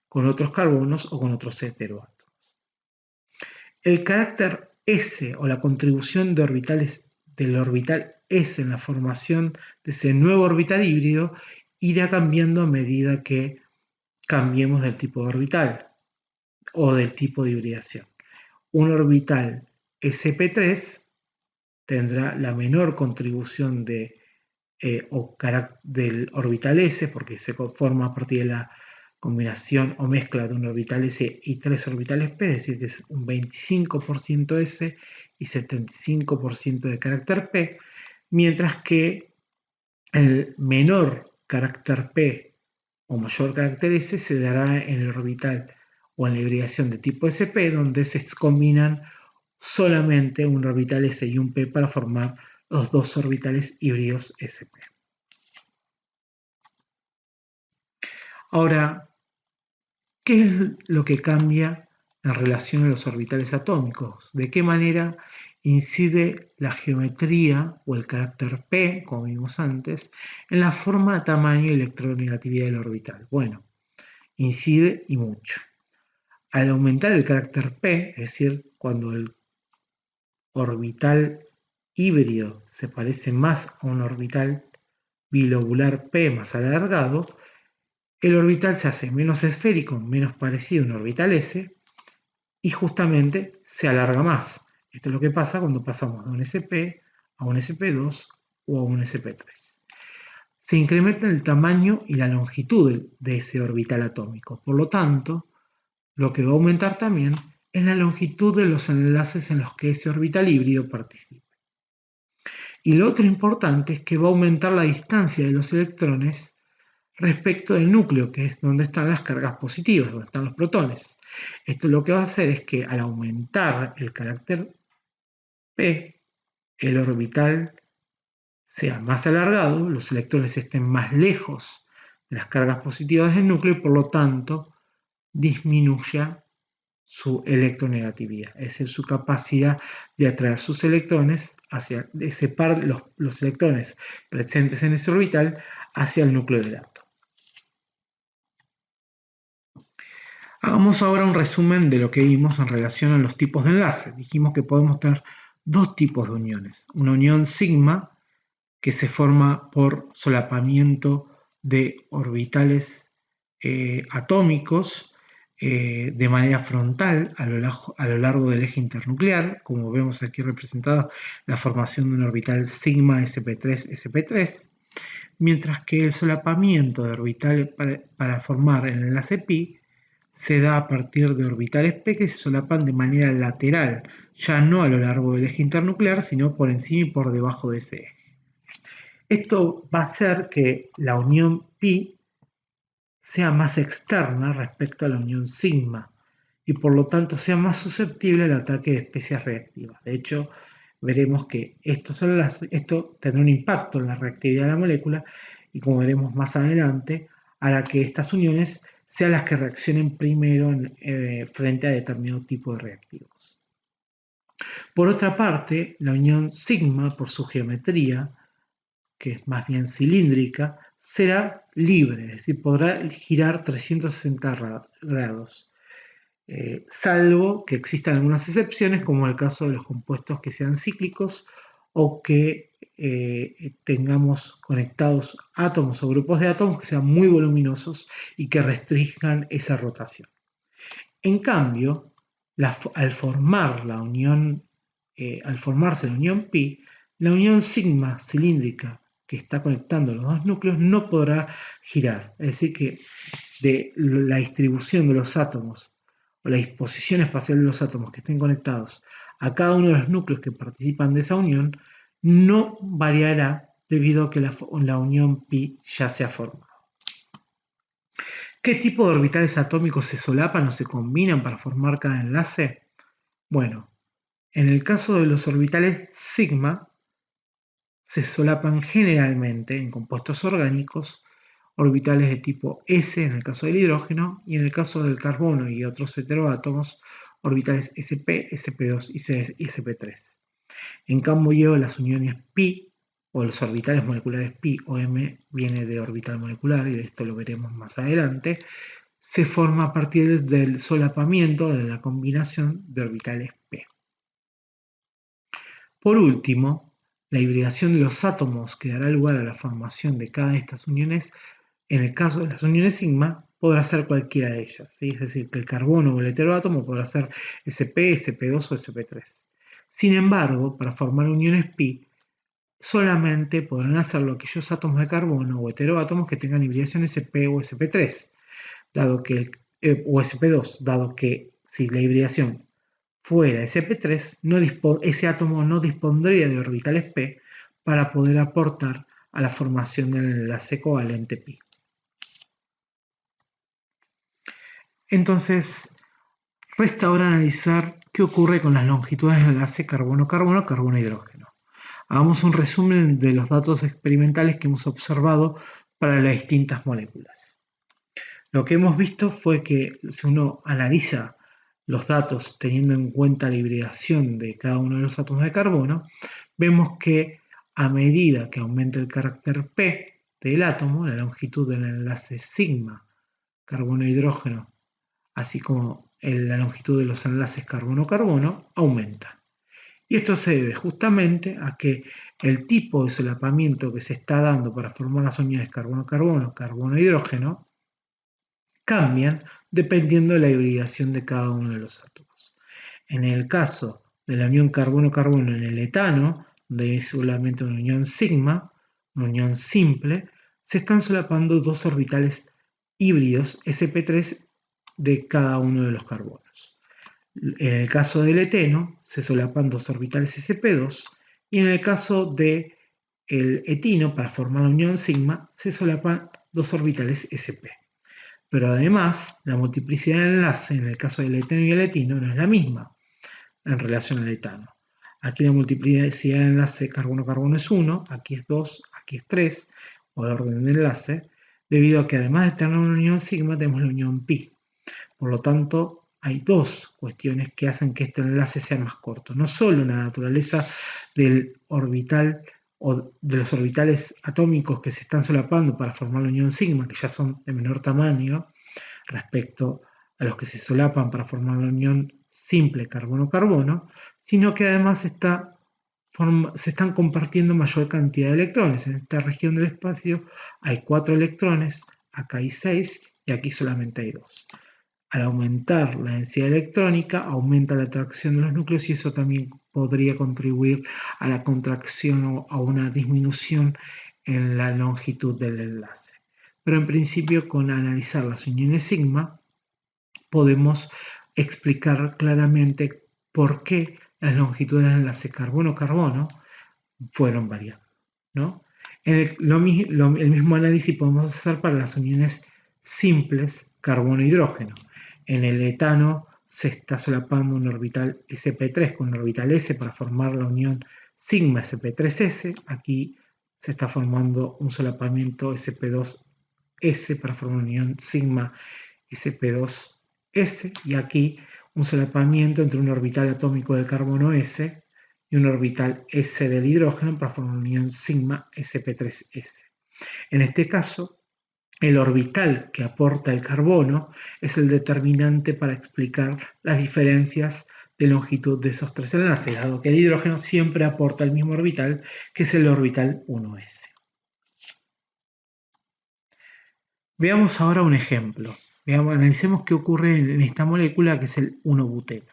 con otros carbonos o con otros heteroátomos. El carácter S o la contribución de orbitales del orbital S en la formación de ese nuevo orbital híbrido irá cambiando a medida que cambiemos del tipo de orbital o del tipo de hibridación. Un orbital sp3 tendrá la menor contribución del orbital S, porque se forma a partir de la combinación o mezcla de un orbital S y tres orbitales P, es decir, que es un 25% S y 75% de carácter P, mientras que el menor carácter P o mayor carácter S se dará en el orbital o en la hibridación de tipo sp, donde se combinan solamente un orbital S y un P para formar los dos orbitales híbridos sp. Ahora, ¿qué es lo que cambia en relación a los orbitales atómicos? ¿De qué manera incide la geometría o el carácter P, como vimos antes, en la forma, tamaño y electronegatividad del orbital? Bueno, incide y mucho. Al aumentar el carácter P, es decir, cuando el orbital híbrido se parece más a un orbital bilobular P más alargado, el orbital se hace menos esférico, menos parecido a un orbital S, y justamente se alarga más. Esto es lo que pasa cuando pasamos de un SP a un SP2 o a un SP3. Se incrementa el tamaño y la longitud de ese orbital atómico. Por lo tanto, lo que va a aumentar también es la longitud de los enlaces en los que ese orbital híbrido participa. Y lo otro importante es que va a aumentar la distancia de los electrones respecto del núcleo, que es donde están las cargas positivas, donde están los protones. Esto lo que va a hacer es que al aumentar el carácter P, el orbital sea más alargado, los electrones estén más lejos de las cargas positivas del núcleo y por lo tanto disminuya su electronegatividad, es decir, su capacidad de atraer sus electrones hacia ese par, los electrones presentes en ese orbital hacia el núcleo del átomo. Hagamos ahora un resumen de lo que vimos en relación a los tipos de enlaces. Dijimos que podemos tener dos tipos de uniones. Una unión sigma, que se forma por solapamiento de orbitales atómicos de manera frontal a lo largo del eje internuclear, como vemos aquí representado la formación de un orbital sigma sp3, mientras que el solapamiento de orbitales para formar el enlace pi se da a partir de orbitales P que se solapan de manera lateral, ya no a lo largo del eje internuclear, sino por encima y por debajo de ese eje. Esto va a hacer que la unión pi sea más externa respecto a la unión sigma y por lo tanto sea más susceptible al ataque de especies reactivas. De hecho, veremos que esto tendrá un impacto en la reactividad de la molécula y como veremos más adelante, hará que estas uniones sean las que reaccionen primero frente a determinado tipo de reactivos. Por otra parte, la unión sigma, por su geometría, que es más bien cilíndrica, será libre, es decir, podrá girar 360 grados, salvo que existan algunas excepciones, como el caso de los compuestos que sean cíclicos o que tengamos conectados átomos o grupos de átomos que sean muy voluminosos y que restrinjan esa rotación. En cambio, al formarse la unión pi, la unión sigma cilíndrica que está conectando los dos núcleos no podrá girar. Es decir, que de la distribución de los átomos o la disposición espacial de los átomos que estén conectados a cada uno de los núcleos que participan de esa unión no variará debido a que la unión pi ya se ha formado. ¿Qué tipo de orbitales atómicos se solapan o se combinan para formar cada enlace? Bueno, en el caso de los orbitales sigma, se solapan generalmente en compuestos orgánicos, orbitales de tipo S en el caso del hidrógeno y en el caso del carbono y otros heteroátomos, orbitales sp, sp2 y sp3. En cambio, las uniones pi o los orbitales moleculares pi o m viene de orbital molecular y esto lo veremos más adelante, se forma a partir del solapamiento de la combinación de orbitales p. Por último, la hibridación de los átomos que dará lugar a la formación de cada de estas uniones, en el caso de las uniones sigma, podrá ser cualquiera de ellas, ¿sí? Es decir, que el carbono o el heteroátomo podrá ser sp, sp2 o sp3. Sin embargo, para formar uniones pi, solamente podrán hacerlo aquellos átomos de carbono o heteroátomos que tengan hibridación sp o sp3, o sp2, dado que si la hibridación fuera sp3, ese átomo no dispondría de orbitales p para poder aportar a la formación del enlace covalente pi. Entonces, resta ahora analizar qué ocurre con las longitudes del enlace carbono-carbono, carbono-hidrógeno. Hagamos un resumen de los datos experimentales que hemos observado para las distintas moléculas. Lo que hemos visto fue que si uno analiza los datos teniendo en cuenta la hibridación de cada uno de los átomos de carbono, vemos que a medida que aumenta el carácter P del átomo, la longitud del enlace sigma carbono-hidrógeno, así como la longitud de los enlaces carbono-carbono, aumenta. Y esto se debe justamente a que el tipo de solapamiento que se está dando para formar las uniones carbono-carbono, carbono-hidrógeno, cambian dependiendo de la hibridación de cada uno de los átomos. En el caso de la unión carbono-carbono en el etano, donde hay solamente una unión sigma, una unión simple, se están solapando dos orbitales híbridos sp3 de cada uno de los carbonos. En el caso del eteno, se solapan dos orbitales sp2 y en el caso del etino, para formar la unión sigma, se solapan dos orbitales sp. Pero además, la multiplicidad de enlace en el caso del eteno y el etino no es la misma en relación al etano. Aquí la multiplicidad de enlace carbono-carbono es 1, aquí es 2, aquí es 3, por orden de enlace, debido a que además de tener una unión sigma, tenemos la unión pi. Por lo tanto, hay dos cuestiones que hacen que este enlace sea más corto. No solo la naturaleza del orbital o de los orbitales atómicos que se están solapando para formar la unión sigma, que ya son de menor tamaño respecto a los que se solapan para formar la unión simple carbono-carbono, sino que además se están compartiendo mayor cantidad de electrones. En esta región del espacio hay 4 electrones, acá hay 6 y aquí solamente hay 2. Al aumentar la densidad electrónica, aumenta la atracción de los núcleos y eso también podría contribuir a la contracción o a una disminución en la longitud del enlace. Pero en principio, con analizar las uniones sigma, podemos explicar claramente por qué las longitudes del enlace carbono-carbono fueron variando, ¿no? El mismo análisis podemos hacer para las uniones simples carbono-hidrógeno. En el etano se está solapando un orbital sp3 con un orbital s para formar la unión sigma sp3s. Aquí se está formando un solapamiento sp2s para formar una unión sigma sp2s y aquí un solapamiento entre un orbital atómico del carbono S y un orbital S del hidrógeno para formar una unión sigma sp3s. En este caso, el orbital que aporta el carbono es el determinante para explicar las diferencias de longitud de esos tres enlaces, dado que el hidrógeno siempre aporta el mismo orbital, que es el orbital 1s. Veamos ahora un ejemplo. Analicemos qué ocurre en esta molécula que es el 1-buteno.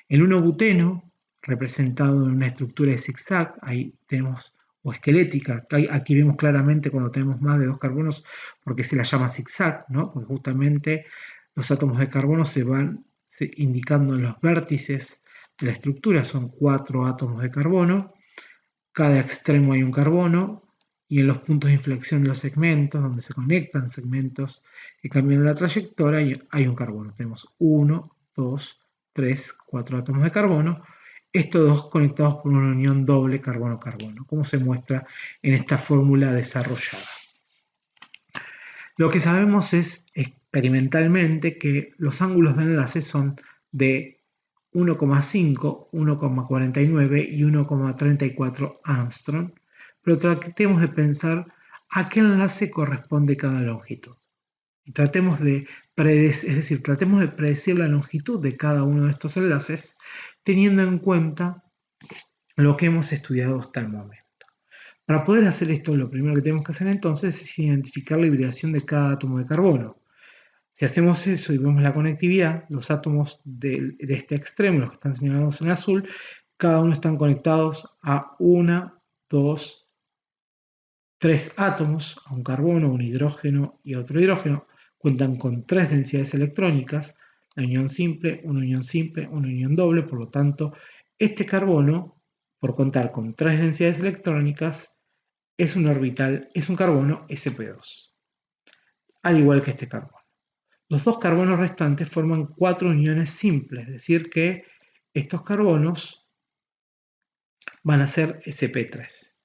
El 1-buteno, representado en una estructura de zigzag, ahí tenemos, o esquelética, aquí vemos claramente cuando tenemos más de dos carbonos porque se la llama zigzag, ¿no? Porque justamente los átomos de carbono se van indicando en los vértices de la estructura, son 4 átomos de carbono, cada extremo hay un carbono, y en los puntos de inflexión de los segmentos, donde se conectan segmentos que cambian la trayectoria, hay un carbono. Tenemos 1, 2, 3, 4 átomos de carbono, estos dos conectados por una unión doble carbono-carbono, como se muestra en esta fórmula desarrollada. Lo que sabemos es experimentalmente que los ángulos de enlace son de 1,5, 1,49 y 1,34 Armstrong, pero tratemos de pensar a qué enlace corresponde cada longitud. Y tratemos de predecir la longitud de cada uno de estos enlaces teniendo en cuenta lo que hemos estudiado hasta el momento. Para poder hacer esto, lo primero que tenemos que hacer entonces es identificar la hibridación de cada átomo de carbono. Si hacemos eso y vemos la conectividad, los átomos de este extremo, los que están señalados en azul, cada uno están conectados a 1, 2, 3 átomos, a un carbono, un hidrógeno y otro hidrógeno. Cuentan con 3 densidades electrónicas, la unión simple, una unión doble. Por lo tanto, este carbono, por contar con 3 densidades electrónicas, es un carbono sp2, al igual que este carbono. Los dos carbonos restantes forman 4 uniones simples, es decir que estos carbonos van a ser sp3.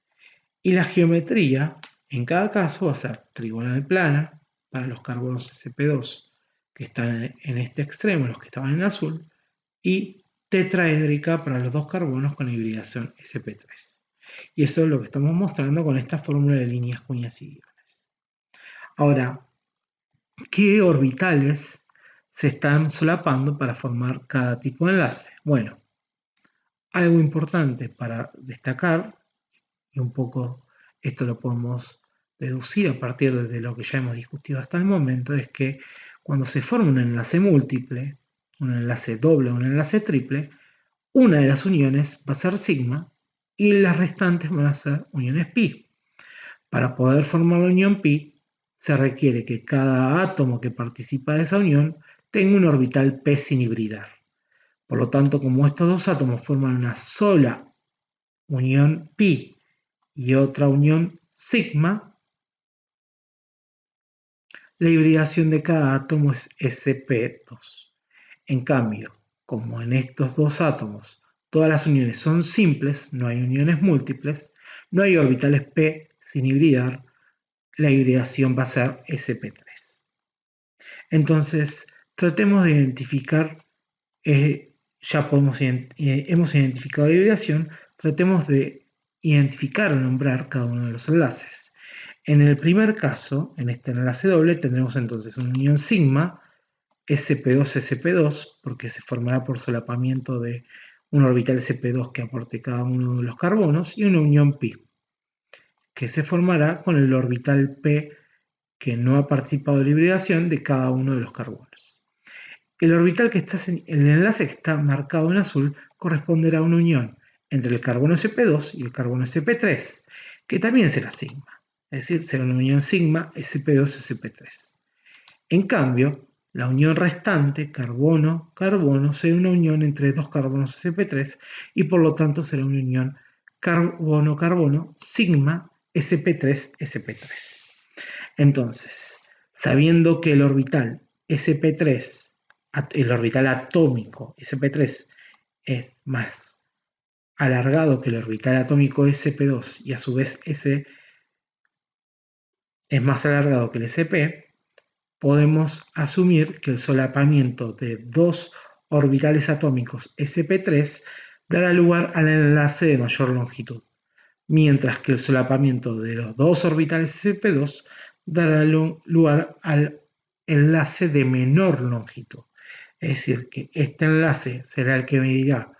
Y la geometría en cada caso va a ser trigonal plana para los carbonos sp2 que están en este extremo, los que estaban en azul, y tetraédrica para los dos carbonos con hibridación sp3. Y eso es lo que estamos mostrando con esta fórmula de líneas, cuñas y guiones. Ahora, ¿qué orbitales se están solapando para formar cada tipo de enlace? Bueno, algo importante para destacar, y un poco esto lo podemos deducir a partir de lo que ya hemos discutido hasta el momento, es que cuando se forma un enlace múltiple, un enlace doble o un enlace triple, una de las uniones va a ser sigma y las restantes van a ser uniones pi. Para poder formar la unión pi, se requiere que cada átomo que participa de esa unión tenga un orbital p sin hibridar. Por lo tanto, como estos dos átomos forman una sola unión pi y otra unión sigma, la hibridación de cada átomo es sp2. En cambio, como en estos dos átomos todas las uniones son simples, no hay uniones múltiples, no hay orbitales p sin hibridar, la hibridación va a ser sp3. Entonces, tratemos de identificar, hemos identificado la hibridación, tratemos de identificar o nombrar cada uno de los enlaces. En el primer caso, en este enlace doble, tendremos entonces una unión sigma, sp2-sp2, porque se formará por solapamiento de un orbital sp2 que aporte cada uno de los carbonos, y una unión pi, que se formará con el orbital p que no ha participado de la hibridación de cada uno de los carbonos. El enlace que está marcado en azul corresponderá a una unión entre el carbono sp2 y el carbono sp3, que también será sigma, es decir, será una unión sigma sp2-sp3. En cambio, la unión restante, carbono-carbono, será una unión entre dos carbonos sp3 y por lo tanto será una unión carbono-carbono sigma sp3-sp3. Entonces, sabiendo que el orbital sp3, el orbital atómico sp3 es más alargado que el orbital atómico sp2 y a su vez S es más alargado que el sp, podemos asumir que el solapamiento de dos orbitales atómicos sp3 dará lugar al enlace de mayor longitud, mientras que el solapamiento de los dos orbitales sp2 dará lugar al enlace de menor longitud. Es decir, que este enlace será el que medirá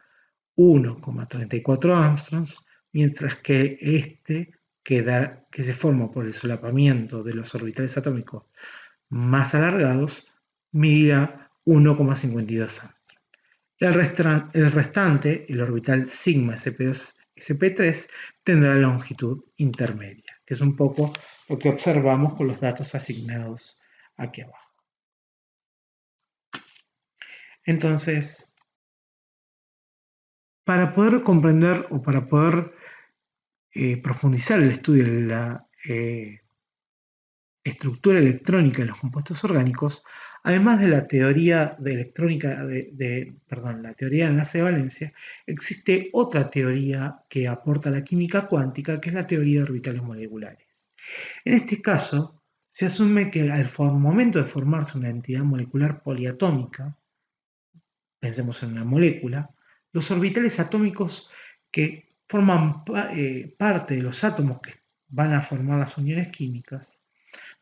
1,34 angstroms, mientras que este que se forma por el solapamiento de los orbitales atómicos más alargados medirá 1,52 angstroms. El restante, el orbital sigma sp2, sp3, tendrá la longitud intermedia, que es un poco lo que observamos con los datos asignados aquí abajo. Entonces, para poder comprender o para poder profundizar el estudio de la estructura electrónica de los compuestos orgánicos, además de la teoría de electrónica la teoría de enlace de valencia, existe otra teoría que aporta la química cuántica, que es la teoría de orbitales moleculares. En este caso, se asume que al momento de formarse una entidad molecular poliatómica, pensemos en una molécula, los orbitales atómicos que forman parte de los átomos que van a formar las uniones químicas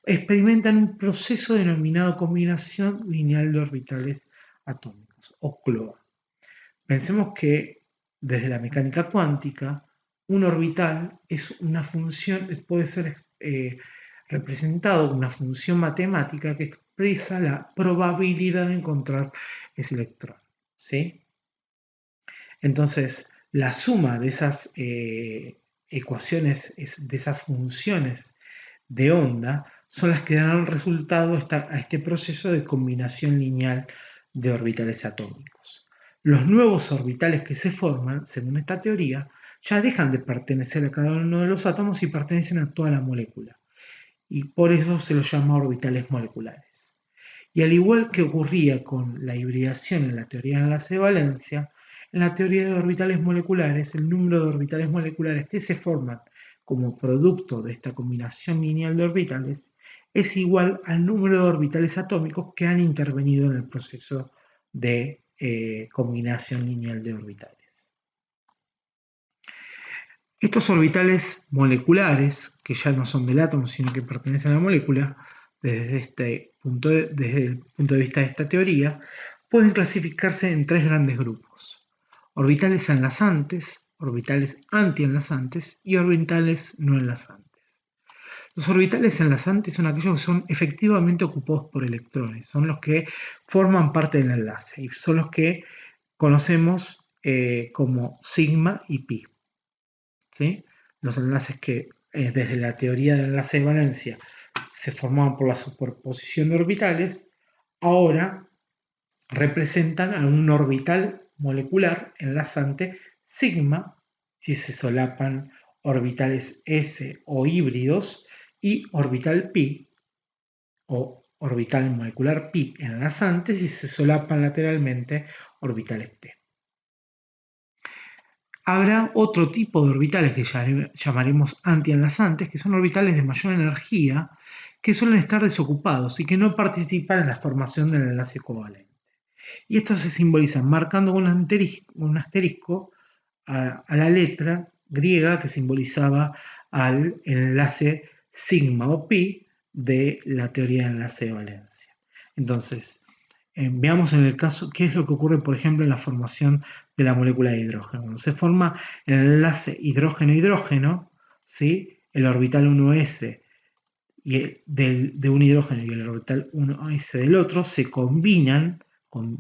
experimentan un proceso denominado combinación lineal de orbitales atómicos, o CLOA. Pensemos que desde la mecánica cuántica, un orbital es una función, puede ser representado como una función matemática que expresa la probabilidad de encontrar ese electrón. ¿Sí? Entonces, la suma de esas ecuaciones, de esas funciones de onda, son las que dan el resultado a este proceso de combinación lineal de orbitales atómicos. Los nuevos orbitales que se forman, según esta teoría, ya dejan de pertenecer a cada uno de los átomos y pertenecen a toda la molécula. Y por eso se los llama orbitales moleculares. Y al igual que ocurría con la hibridación en la teoría de enlace de valencia, en la teoría de orbitales moleculares, el número de orbitales moleculares que se forman como producto de esta combinación lineal de orbitales es igual al número de orbitales atómicos que han intervenido en el proceso de combinación lineal de orbitales. Estos orbitales moleculares, que ya no son del átomo, sino que pertenecen a la molécula, desde el punto de vista de esta teoría, pueden clasificarse en tres grandes grupos: orbitales enlazantes, orbitales antienlazantes y orbitales no enlazantes. Los orbitales enlazantes son aquellos que son efectivamente ocupados por electrones, son los que forman parte del enlace y son los que conocemos como sigma y pi. ¿Sí? Los enlaces que desde la teoría del enlace de valencia se formaban por la superposición de orbitales, ahora representan a un orbital molecular enlazante sigma, si se solapan orbitales s o híbridos, y orbital pi o orbital molecular pi enlazante si se solapan lateralmente orbitales p. Habrá otro tipo de orbitales que llamaremos antienlazantes, que son orbitales de mayor energía, que suelen estar desocupados y que no participan en la formación del enlace covalente. Y estos se simbolizan marcando un asterisco a la letra griega que simbolizaba al enlace sigma o pi de la teoría de enlace de valencia. Entonces, veamos en el caso qué es lo que ocurre, por ejemplo, en la formación de la molécula de hidrógeno. Cuando se forma el enlace hidrógeno-hidrógeno, ¿sí? El orbital 1s de un hidrógeno y el orbital 1s del otro se combinan,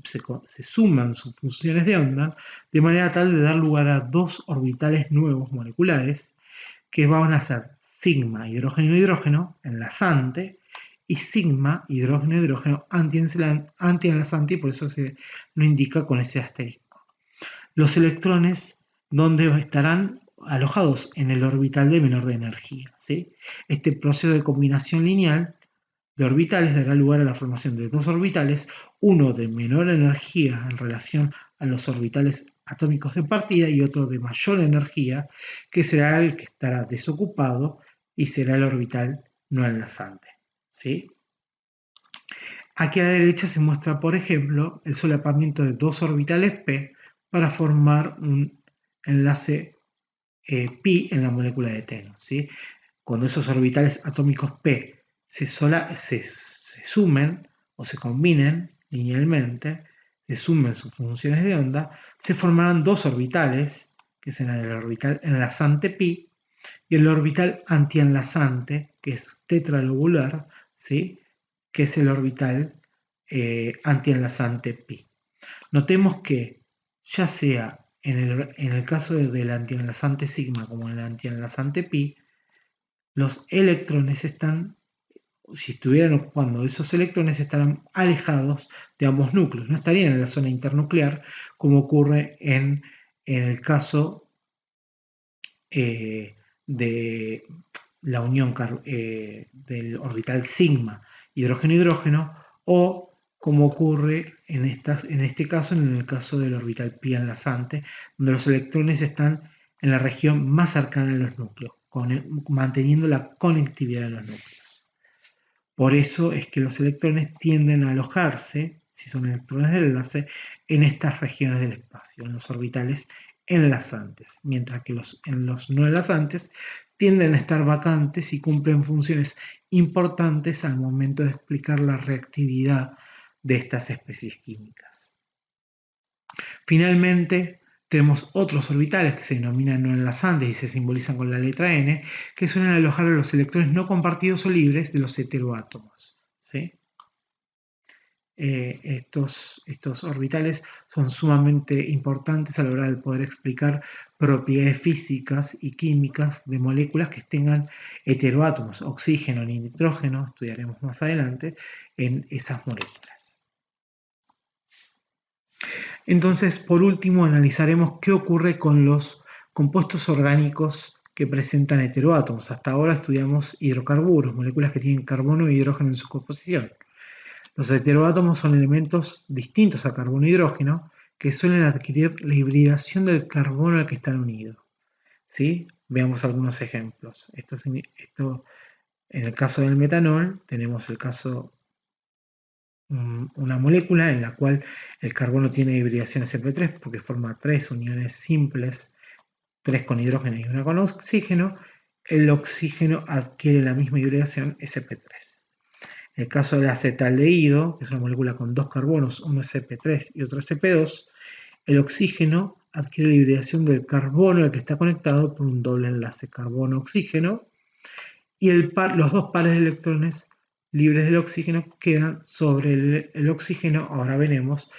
se suman sus funciones de onda, de manera tal de dar lugar a dos orbitales nuevos moleculares que van a ser sigma hidrógeno-hidrógeno enlazante y sigma hidrógeno-hidrógeno antienlazante, y por eso se lo indica con ese asterisco. Los electrones, ¿dónde estarán? Alojados en el orbital de menor de energía. ¿Sí? Este proceso de combinación lineal de orbitales dará lugar a la formación de dos orbitales, uno de menor energía en relación a los orbitales atómicos de partida y otro de mayor energía, que será el que estará desocupado y será el orbital no enlazante. ¿Sí? Aquí a la derecha se muestra, por ejemplo, el solapamiento de dos orbitales p para formar un enlace pi en la molécula de eteno, ¿sí? Cuando esos orbitales atómicos p se sumen o se combinen linealmente, se sumen sus funciones de onda, se formarán dos orbitales, que serán el orbital enlazante pi y el orbital antienlazante, que es tetralobular, ¿sí? Que es el orbital antienlazante pi. Notemos que ya sea en el caso del antienlazante sigma como en el antienlazante pi, los electrones están, si estuvieran ocupando esos electrones, estarán alejados de ambos núcleos, no estarían en la zona internuclear como ocurre en el caso de la unión del orbital sigma hidrógeno-hidrógeno o como ocurre en este caso, en el caso del orbital pi enlazante, donde los electrones están en la región más cercana a los núcleos, manteniendo la conectividad de los núcleos. Por eso es que los electrones tienden a alojarse, si son electrones del enlace, en estas regiones del espacio, en los orbitales enlazantes, mientras que en los no enlazantes tienden a estar vacantes y cumplen funciones importantes al momento de explicar la reactividad de estas especies químicas. Finalmente, tenemos otros orbitales que se denominan no enlazantes y se simbolizan con la letra N, que suelen alojar a los electrones no compartidos o libres de los heteroátomos, ¿sí? Estos orbitales son sumamente importantes a la hora de poder explicar propiedades físicas y químicas de moléculas que tengan heteroátomos, oxígeno ni nitrógeno, estudiaremos más adelante, en esas moléculas. Entonces, por último, analizaremos qué ocurre con los compuestos orgánicos que presentan heteroátomos. Hasta ahora estudiamos hidrocarburos, moléculas que tienen carbono e hidrógeno en su composición. Los heteroátomos son elementos distintos a carbono e hidrógeno que suelen adquirir la hibridación del carbono al que están unidos. ¿Sí? Veamos algunos ejemplos. En el caso del metanol, tenemos el caso una molécula en la cual el carbono tiene hibridación sp3 porque forma tres uniones simples, tres con hidrógeno y una con oxígeno. El oxígeno adquiere la misma hibridación sp3. En el caso del acetaldehído, que es una molécula con dos carbonos, uno sp3 y otro sp2, el oxígeno adquiere la hibridación del carbono al que está conectado por un doble enlace carbono-oxígeno y los dos pares de electrones libres del oxígeno quedan sobre el oxígeno, ahora veremos,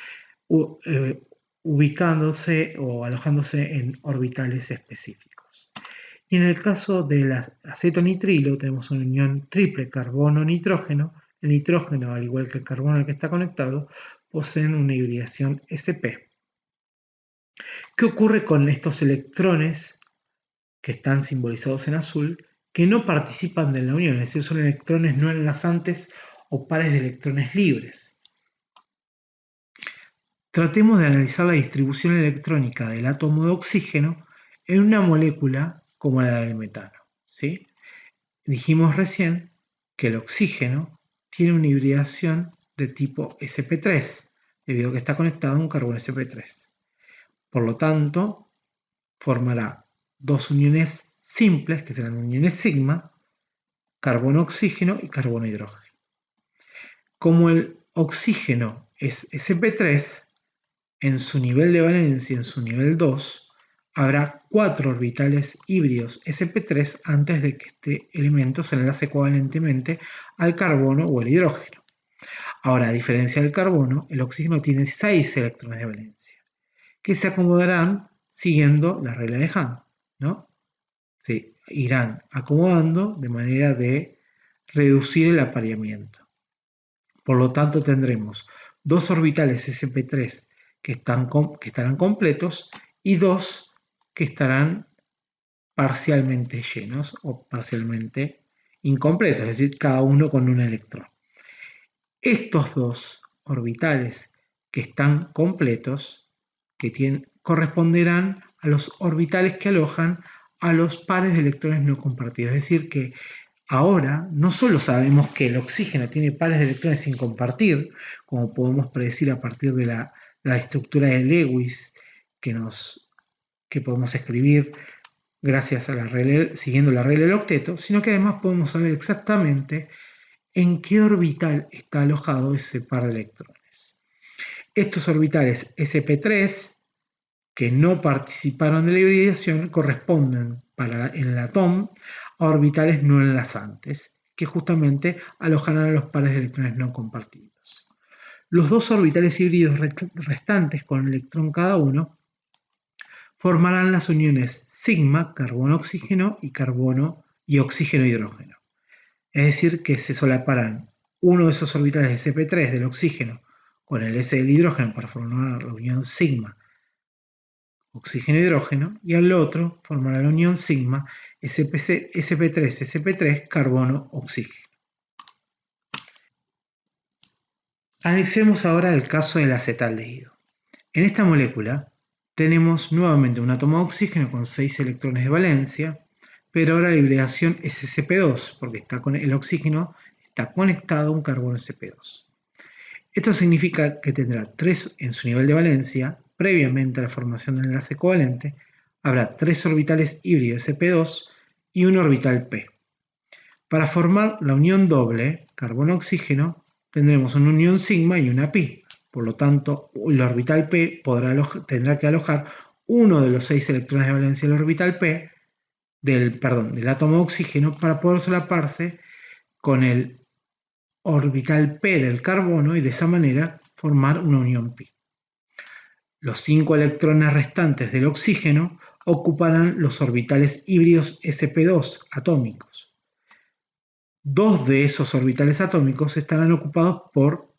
ubicándose o alojándose en orbitales específicos. Y en el caso del acetonitrilo tenemos una unión triple carbono-nitrógeno. El nitrógeno, al igual que el carbono al que está conectado, poseen una hibridación sp. ¿Qué ocurre con estos electrones que están simbolizados en azul que no participan de la unión? Es decir, son electrones no enlazantes o pares de electrones libres. Tratemos de analizar la distribución electrónica del átomo de oxígeno en una molécula como la del metano, ¿sí? Dijimos recién que el oxígeno tiene una hibridación de tipo sp3, debido a que está conectado a un carbono sp3. Por lo tanto, formará dos uniones simples, que serán uniones sigma, carbono-oxígeno y carbono-hidrógeno. Como el oxígeno es sp3, en su nivel de valencia, en su nivel 2, habrá 4 orbitales híbridos sp3 antes de que este elemento se enlace covalentemente al carbono o el hidrógeno. Ahora, a diferencia del carbono, el oxígeno tiene 6 electrones de valencia, que se acomodarán siguiendo la regla de Hahn, ¿no? Se irán acomodando de manera de reducir el apareamiento. Por lo tanto, tendremos dos orbitales sp3 que estarán completos y dos que estarán parcialmente llenos o parcialmente incompletos, es decir, cada uno con un electrón. Estos dos orbitales que están completos, corresponderán a los orbitales que alojan a los pares de electrones no compartidos, es decir, que Ahora, no solo sabemos que el oxígeno tiene pares de electrones sin compartir, como podemos predecir a partir de la estructura de Lewis que podemos escribir gracias a siguiendo la regla del octeto, sino que además podemos saber exactamente en qué orbital está alojado ese par de electrones. Estos orbitales sp3, que no participaron de la hibridación, corresponden en el átomo a orbitales no enlazantes, que justamente alojarán a los pares de electrones no compartidos. Los dos orbitales híbridos restantes con electrón cada uno formarán las uniones sigma, carbono-oxígeno, y oxígeno-hidrógeno. Es decir, que se solaparán uno de esos orbitales de sp3 del oxígeno con el S del hidrógeno para formar la unión sigma, oxígeno-hidrógeno, y al otro formará la unión sigma, sp3, carbono-oxígeno. Analicemos ahora el caso del acetaldehído. En esta molécula tenemos nuevamente un átomo de oxígeno con 6 electrones de valencia, pero ahora la hibridación es sp2, porque el oxígeno está conectado a un carbono sp2. Esto significa que tendrá 3 en su nivel de valencia. Previamente a la formación del enlace covalente, habrá 3 orbitales híbridos sp2 y un orbital p. Para formar la unión doble carbono-oxígeno, tendremos una unión sigma y una pi. Por lo tanto, el orbital p tendrá que alojar uno de los 6 electrones de valencia del orbital p del átomo de oxígeno para poder solaparse con el orbital p del carbono y de esa manera formar una unión pi. Los 5 electrones restantes del oxígeno ocuparán los orbitales híbridos sp2 atómicos. 2 de esos orbitales atómicos estarán ocupados por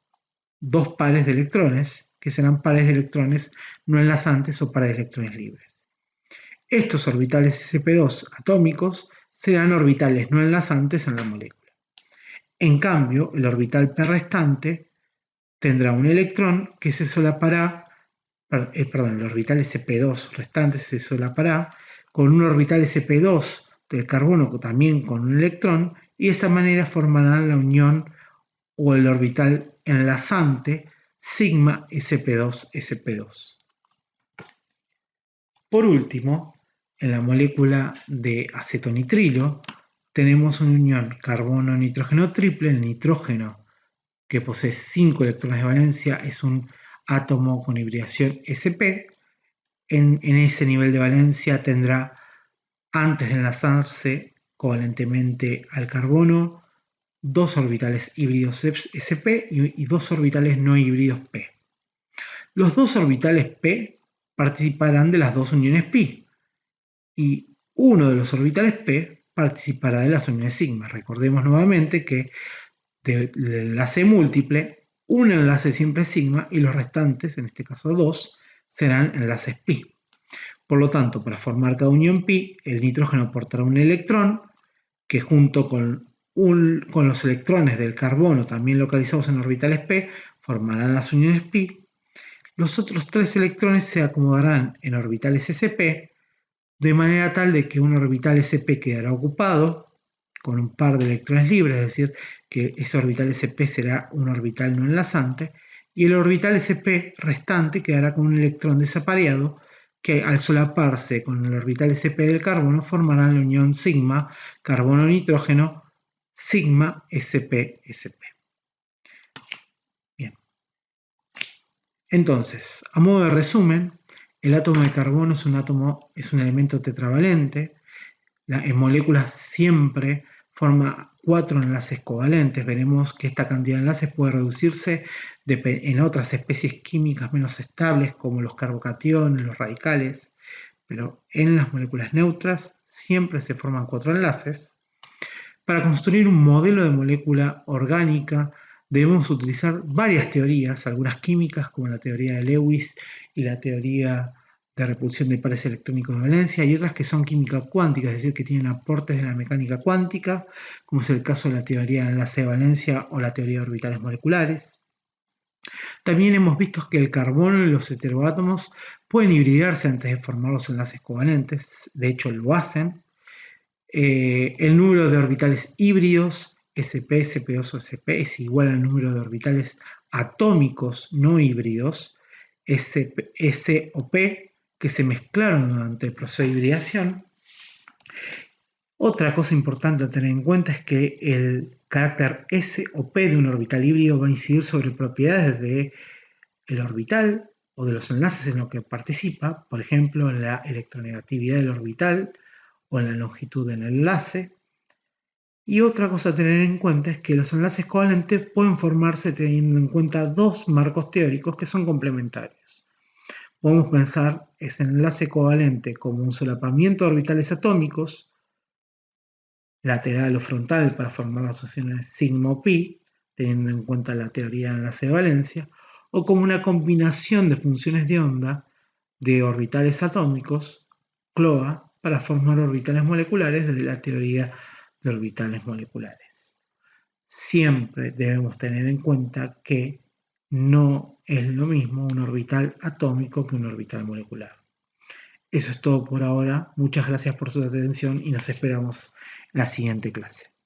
2 pares de electrones, que serán pares de electrones no enlazantes o pares de electrones libres. Estos orbitales sp2 atómicos serán orbitales no enlazantes en la molécula. En cambio, el orbital p restante tendrá un electrón que se solapará, el orbital sp2 restante se solapará con un orbital sp2 del carbono también con un electrón, y de esa manera formarán la unión o el orbital enlazante sigma sp2-sp2. Por último, en la molécula de acetonitrilo tenemos una unión carbono-nitrógeno triple. El nitrógeno, que posee 5 electrones de valencia, es un átomo con hibridación sp. En ese nivel de valencia tendrá, antes de enlazarse covalentemente al carbono, 2 orbitales híbridos sp y 2 orbitales no híbridos p. Los 2 orbitales p participarán de las 2 uniones pi y uno de los orbitales p participará de las uniones sigma. Recordemos nuevamente que del enlace múltiple, un enlace siempre es sigma y los restantes, en este caso 2, serán enlaces pi. Por lo tanto, para formar cada unión pi, el nitrógeno aportará un electrón que junto con los electrones del carbono también localizados en orbitales p formarán las uniones pi. Los otros 3 electrones se acomodarán en orbitales sp de manera tal de que un orbital sp quedará ocupado con un par de electrones libres, es decir, que ese orbital sp será un orbital no enlazante, y el orbital sp restante quedará con un electrón desapareado que al solaparse con el orbital sp del carbono formará la unión sigma carbono-nitrógeno sigma sp-sp. Bien. Entonces, a modo de resumen, el átomo de carbono es un elemento tetravalente. En moléculas siempre forma 4 enlaces covalentes. Veremos que esta cantidad de enlaces puede reducirse en otras especies químicas menos estables como los carbocationes, los radicales, pero en las moléculas neutras siempre se forman 4 enlaces. Para construir un modelo de molécula orgánica debemos utilizar varias teorías, algunas químicas como la teoría de Lewis y la teoría de repulsión de pares electrónicos de valencia, y otras que son química cuántica, es decir, que tienen aportes de la mecánica cuántica, como es el caso de la teoría de enlace de valencia o la teoría de orbitales moleculares. También hemos visto que el carbono y los heteroátomos pueden hibridarse antes de formar los enlaces covalentes, de hecho lo hacen, El número de orbitales híbridos, sp, sp2 o sp, es igual al número de orbitales atómicos no híbridos, s o p, que se mezclaron durante el proceso de hibridación. Otra cosa importante a tener en cuenta es que el carácter S o P de un orbital híbrido va a incidir sobre propiedades del orbital o de los enlaces en los que participa, por ejemplo, en la electronegatividad del orbital o en la longitud del enlace. Y otra cosa a tener en cuenta es que los enlaces covalentes pueden formarse teniendo en cuenta dos marcos teóricos que son complementarios. Podemos pensar ese enlace covalente como un solapamiento de orbitales atómicos, lateral o frontal, para formar las asociaciones sigma o pi, teniendo en cuenta la teoría de enlace de valencia, o como una combinación de funciones de onda de orbitales atómicos, CLOA, para formar orbitales moleculares desde la teoría de orbitales moleculares. Siempre debemos tener en cuenta que no es lo mismo un orbital atómico que un orbital molecular. Eso es todo por ahora. Muchas gracias por su atención y nos esperamos en la siguiente clase.